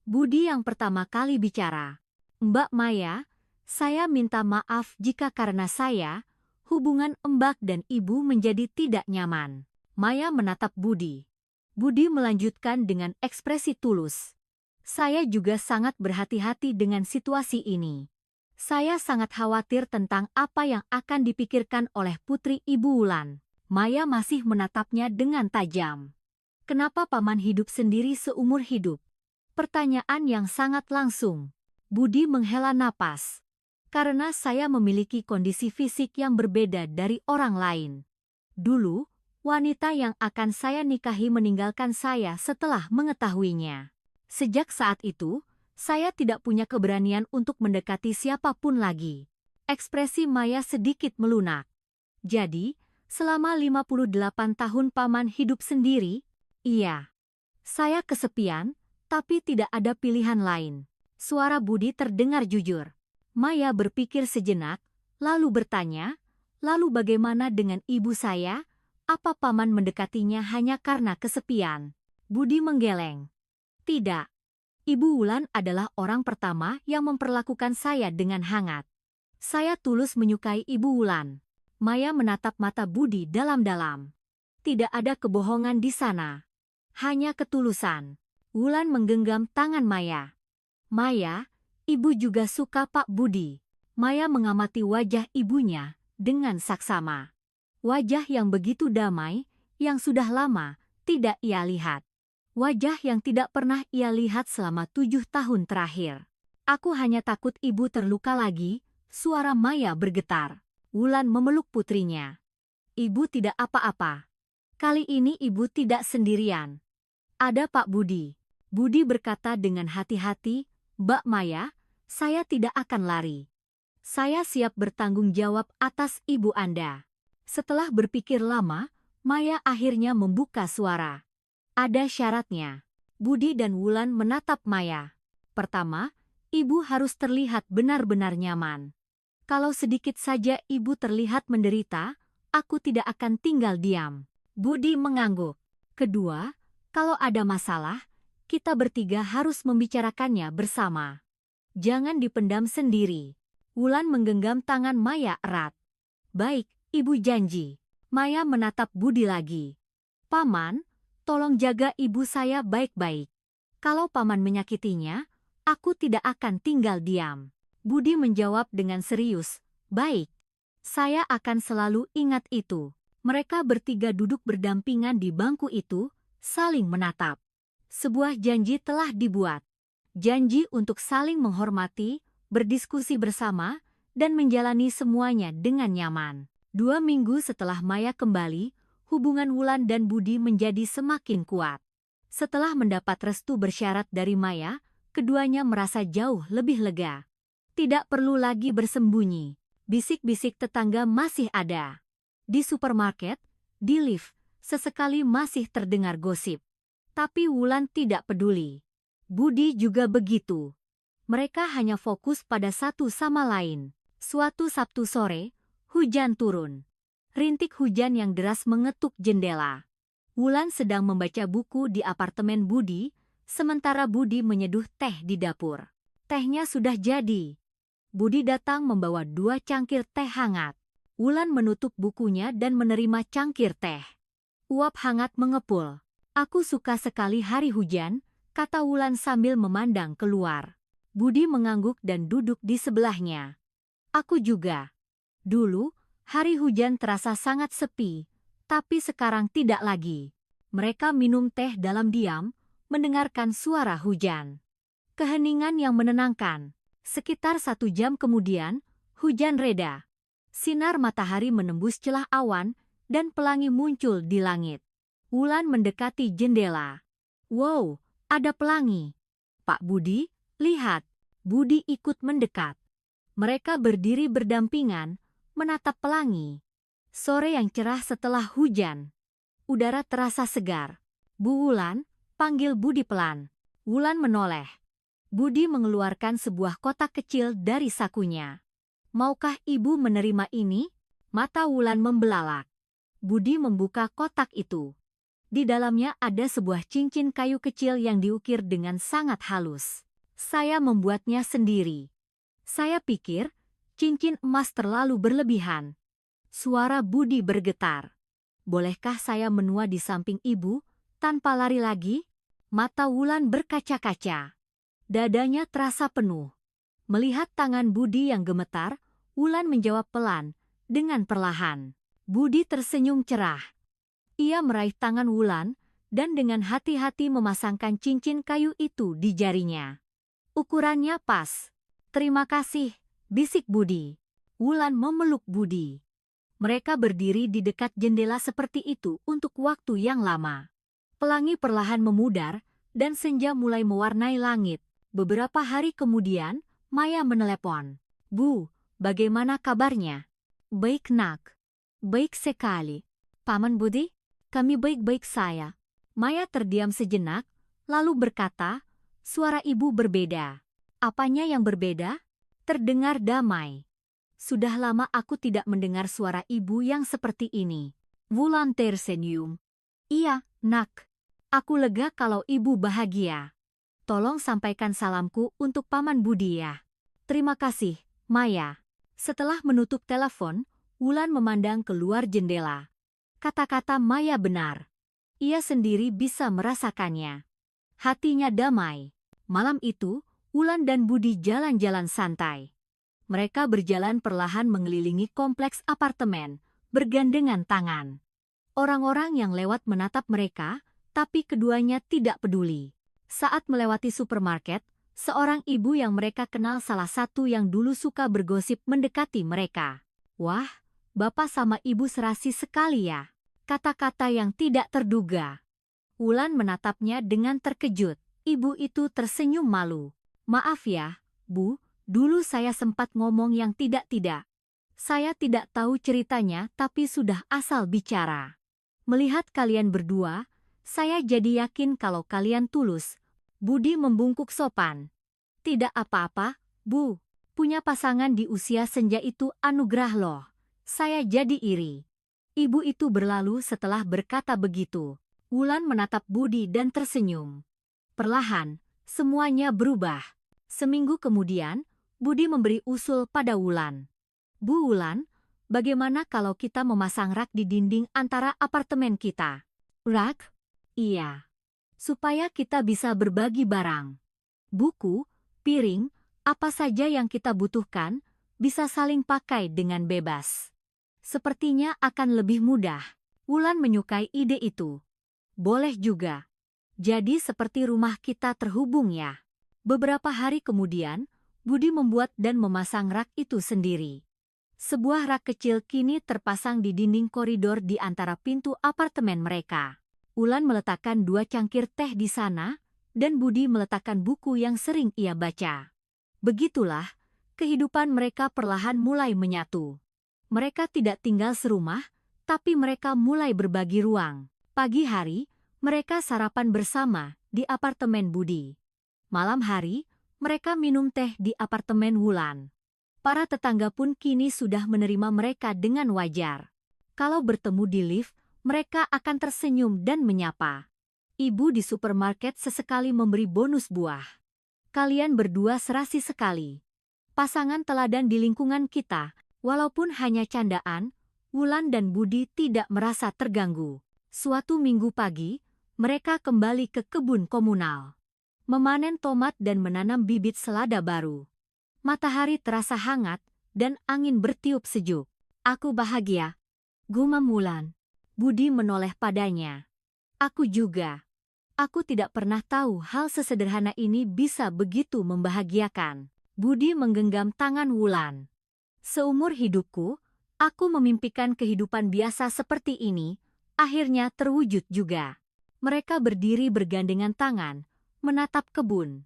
Budi yang pertama kali bicara. Mbak Maya, saya minta maaf jika karena saya, hubungan Mbak dan Ibu menjadi tidak nyaman. Maya menatap Budi. Budi melanjutkan dengan ekspresi tulus. Saya juga sangat berhati-hati dengan situasi ini. Saya sangat khawatir tentang apa yang akan dipikirkan oleh putri Ibu Wulan. Maya masih menatapnya dengan tajam. Kenapa paman hidup sendiri seumur hidup? Pertanyaan yang sangat langsung. Budi menghela napas. Karena saya memiliki kondisi fisik yang berbeda dari orang lain. Dulu, wanita yang akan saya nikahi meninggalkan saya setelah mengetahuinya. Sejak saat itu, saya tidak punya keberanian untuk mendekati siapapun lagi. Ekspresi Maya sedikit melunak. Jadi, selama 58 tahun paman hidup sendiri? Iya. Saya kesepian, tapi tidak ada pilihan lain. Suara Budi terdengar jujur. Maya berpikir sejenak, lalu bertanya, lalu bagaimana dengan ibu saya? Apa paman mendekatinya hanya karena kesepian? Budi menggeleng. Tidak. Ibu Wulan adalah orang pertama yang memperlakukan saya dengan hangat. Saya tulus menyukai Ibu Wulan. Maya menatap mata Budi dalam-dalam. Tidak ada kebohongan di sana. Hanya ketulusan. Wulan menggenggam tangan Maya. Maya, ibu juga suka Pak Budi. Maya mengamati wajah ibunya dengan saksama. Wajah yang begitu damai, yang sudah lama tidak ia lihat. Wajah yang tidak pernah ia lihat selama 7 tahun terakhir. Aku hanya takut ibu terluka lagi, suara Maya bergetar. Wulan memeluk putrinya. Ibu tidak apa-apa. Kali ini ibu tidak sendirian. Ada Pak Budi. Budi berkata dengan hati-hati, Mbak Maya, saya tidak akan lari. Saya siap bertanggung jawab atas ibu Anda. Setelah berpikir lama, Maya akhirnya membuka suara. Ada syaratnya. Budi dan Wulan menatap Maya. Pertama, ibu harus terlihat benar-benar nyaman. Kalau sedikit saja ibu terlihat menderita, aku tidak akan tinggal diam. Budi mengangguk. Kedua, kalau ada masalah, kita bertiga harus membicarakannya bersama. Jangan dipendam sendiri. Wulan menggenggam tangan Maya erat. Baik, ibu janji. Maya menatap Budi lagi. Paman, tolong jaga ibu saya baik-baik. Kalau paman menyakitinya, aku tidak akan tinggal diam. Budi menjawab dengan serius. Baik. Saya akan selalu ingat itu. Mereka bertiga duduk berdampingan di bangku itu, saling menatap. Sebuah janji telah dibuat. Janji untuk saling menghormati, berdiskusi bersama, dan menjalani semuanya dengan nyaman. 2 minggu setelah Maya kembali, hubungan Wulan dan Budi menjadi semakin kuat. Setelah mendapat restu bersyarat dari Maya, keduanya merasa jauh lebih lega. Tidak perlu lagi bersembunyi. Bisik-bisik tetangga masih ada. Di supermarket, di lift, sesekali masih terdengar gosip. Tapi Wulan tidak peduli. Budi juga begitu. Mereka hanya fokus pada satu sama lain. Suatu Sabtu sore, hujan turun. Rintik hujan yang deras mengetuk jendela. Wulan sedang membaca buku di apartemen Budi, sementara Budi menyeduh teh di dapur. Tehnya sudah jadi. Budi datang membawa 2 cangkir teh hangat. Wulan menutup bukunya dan menerima cangkir teh. Uap hangat mengepul. Aku suka sekali hari hujan, kata Wulan sambil memandang keluar. Budi mengangguk dan duduk di sebelahnya. Aku juga. Dulu, hari hujan terasa sangat sepi, tapi sekarang tidak lagi. Mereka minum teh dalam diam, mendengarkan suara hujan. Keheningan yang menenangkan. Sekitar 1 jam kemudian, hujan reda. Sinar matahari menembus celah awan, dan pelangi muncul di langit. Wulan mendekati jendela. Wow, ada pelangi. Pak Budi, lihat. Budi ikut mendekat. Mereka berdiri berdampingan, menatap pelangi. Sore yang cerah setelah hujan. Udara terasa segar. Bu Wulan, panggil Budi pelan. Wulan menoleh. Budi mengeluarkan sebuah kotak kecil dari sakunya. Maukah ibu menerima ini? Mata Wulan membelalak. Budi membuka kotak itu. Di dalamnya ada sebuah cincin kayu kecil yang diukir dengan sangat halus. Saya membuatnya sendiri. Saya pikir, cincin emas terlalu berlebihan. Suara Budi bergetar. Bolehkah saya menua di samping ibu, tanpa lari lagi? Mata Wulan berkaca-kaca. Dadanya terasa penuh. Melihat tangan Budi yang gemetar, Wulan menjawab pelan, dengan perlahan. Budi tersenyum cerah. Ia meraih tangan Wulan, dan dengan hati-hati memasangkan cincin kayu itu di jarinya. Ukurannya pas. Terima kasih, bisik Budi. Wulan memeluk Budi. Mereka berdiri di dekat jendela seperti itu untuk waktu yang lama. Pelangi perlahan memudar, dan senja mulai mewarnai langit. Beberapa hari kemudian, Maya menelepon. Bu, bagaimana kabarnya? Baik nak. Baik sekali. Paman Budi, kami baik-baik saya. Maya terdiam sejenak, lalu berkata, suara ibu berbeda. Apanya yang berbeda? Terdengar damai. Sudah lama aku tidak mendengar suara ibu yang seperti ini. Wulan tersenyum. Iya, nak. Aku lega kalau ibu bahagia. Tolong sampaikan salamku untuk Paman Budi ya. Terima kasih, Maya. Setelah menutup telepon, Wulan memandang keluar jendela. Kata-kata Maya benar. Ia sendiri bisa merasakannya. Hatinya damai. Malam itu, Wulan dan Budi jalan-jalan santai. Mereka berjalan perlahan mengelilingi kompleks apartemen, bergandengan tangan. Orang-orang yang lewat menatap mereka, tapi keduanya tidak peduli. Saat melewati supermarket, seorang ibu yang mereka kenal salah satu yang dulu suka bergosip mendekati mereka. Wah, bapak sama ibu serasi sekali ya. Kata-kata yang tidak terduga. Wulan menatapnya dengan terkejut. Ibu itu tersenyum malu. Maaf ya, Bu, dulu saya sempat ngomong yang tidak-tidak. Saya tidak tahu ceritanya tapi sudah asal bicara. Melihat kalian berdua, saya jadi yakin kalau kalian tulus. Budi membungkuk sopan. Tidak apa-apa, Bu. Punya pasangan di usia senja itu anugerah loh. Saya jadi iri. Ibu itu berlalu setelah berkata begitu. Wulan menatap Budi dan tersenyum. Perlahan, semuanya berubah. Seminggu kemudian, Budi memberi usul pada Wulan. Bu Wulan, bagaimana kalau kita memasang rak di dinding antara apartemen kita? Rak? Iya. Supaya kita bisa berbagi barang. Buku, piring, apa saja yang kita butuhkan, bisa saling pakai dengan bebas. Sepertinya akan lebih mudah. Wulan menyukai ide itu. Boleh juga. Jadi seperti rumah kita terhubung ya. Beberapa hari kemudian, Budi membuat dan memasang rak itu sendiri. Sebuah rak kecil kini terpasang di dinding koridor di antara pintu apartemen mereka. Wulan meletakkan 2 cangkir teh di sana, dan Budi meletakkan buku yang sering ia baca. Begitulah, kehidupan mereka perlahan mulai menyatu. Mereka tidak tinggal serumah, tapi mereka mulai berbagi ruang. Pagi hari, mereka sarapan bersama di apartemen Budi. Malam hari, mereka minum teh di apartemen Wulan. Para tetangga pun kini sudah menerima mereka dengan wajar. Kalau bertemu di lift, mereka akan tersenyum dan menyapa. Ibu di supermarket sesekali memberi bonus buah. Kalian berdua serasi sekali. Pasangan teladan di lingkungan kita, walaupun hanya candaan, Wulan dan Budi tidak merasa terganggu. Suatu minggu pagi, mereka kembali ke kebun komunal. Memanen tomat dan menanam bibit selada baru. Matahari terasa hangat, dan angin bertiup sejuk. Aku bahagia. Gumam Wulan. Budi menoleh padanya. Aku juga. Aku tidak pernah tahu hal sesederhana ini bisa begitu membahagiakan. Budi menggenggam tangan Wulan. Seumur hidupku, aku memimpikan kehidupan biasa seperti ini, akhirnya terwujud juga. Mereka berdiri bergandengan tangan, menatap kebun.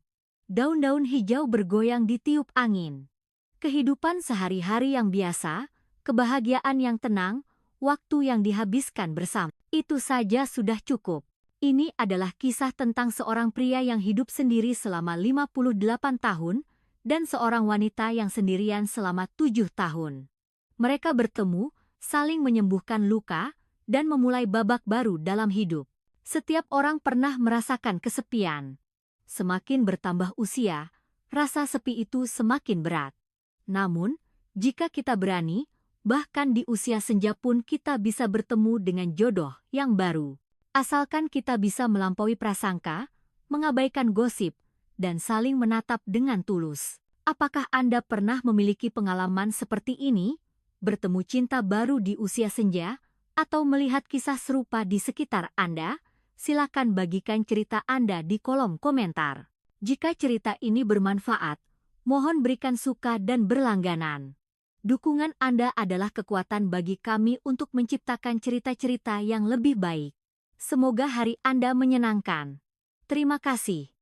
Daun-daun hijau bergoyang ditiup angin. Kehidupan sehari-hari yang biasa, kebahagiaan yang tenang, waktu yang dihabiskan bersama. Itu saja sudah cukup. Ini adalah kisah tentang seorang pria yang hidup sendiri selama 58 tahun dan seorang wanita yang sendirian selama 7 tahun. Mereka bertemu, saling menyembuhkan luka, dan memulai babak baru dalam hidup. Setiap orang pernah merasakan kesepian. Semakin bertambah usia, rasa sepi itu semakin berat. Namun, jika kita berani, bahkan di usia senja pun kita bisa bertemu dengan jodoh yang baru. Asalkan kita bisa melampaui prasangka, mengabaikan gosip, dan saling menatap dengan tulus. Apakah Anda pernah memiliki pengalaman seperti ini? Bertemu cinta baru di usia senja? Atau melihat kisah serupa di sekitar Anda? Silakan bagikan cerita Anda di kolom komentar. Jika cerita ini bermanfaat, mohon berikan suka dan berlangganan. Dukungan Anda adalah kekuatan bagi kami untuk menciptakan cerita-cerita yang lebih baik. Semoga hari Anda menyenangkan. Terima kasih.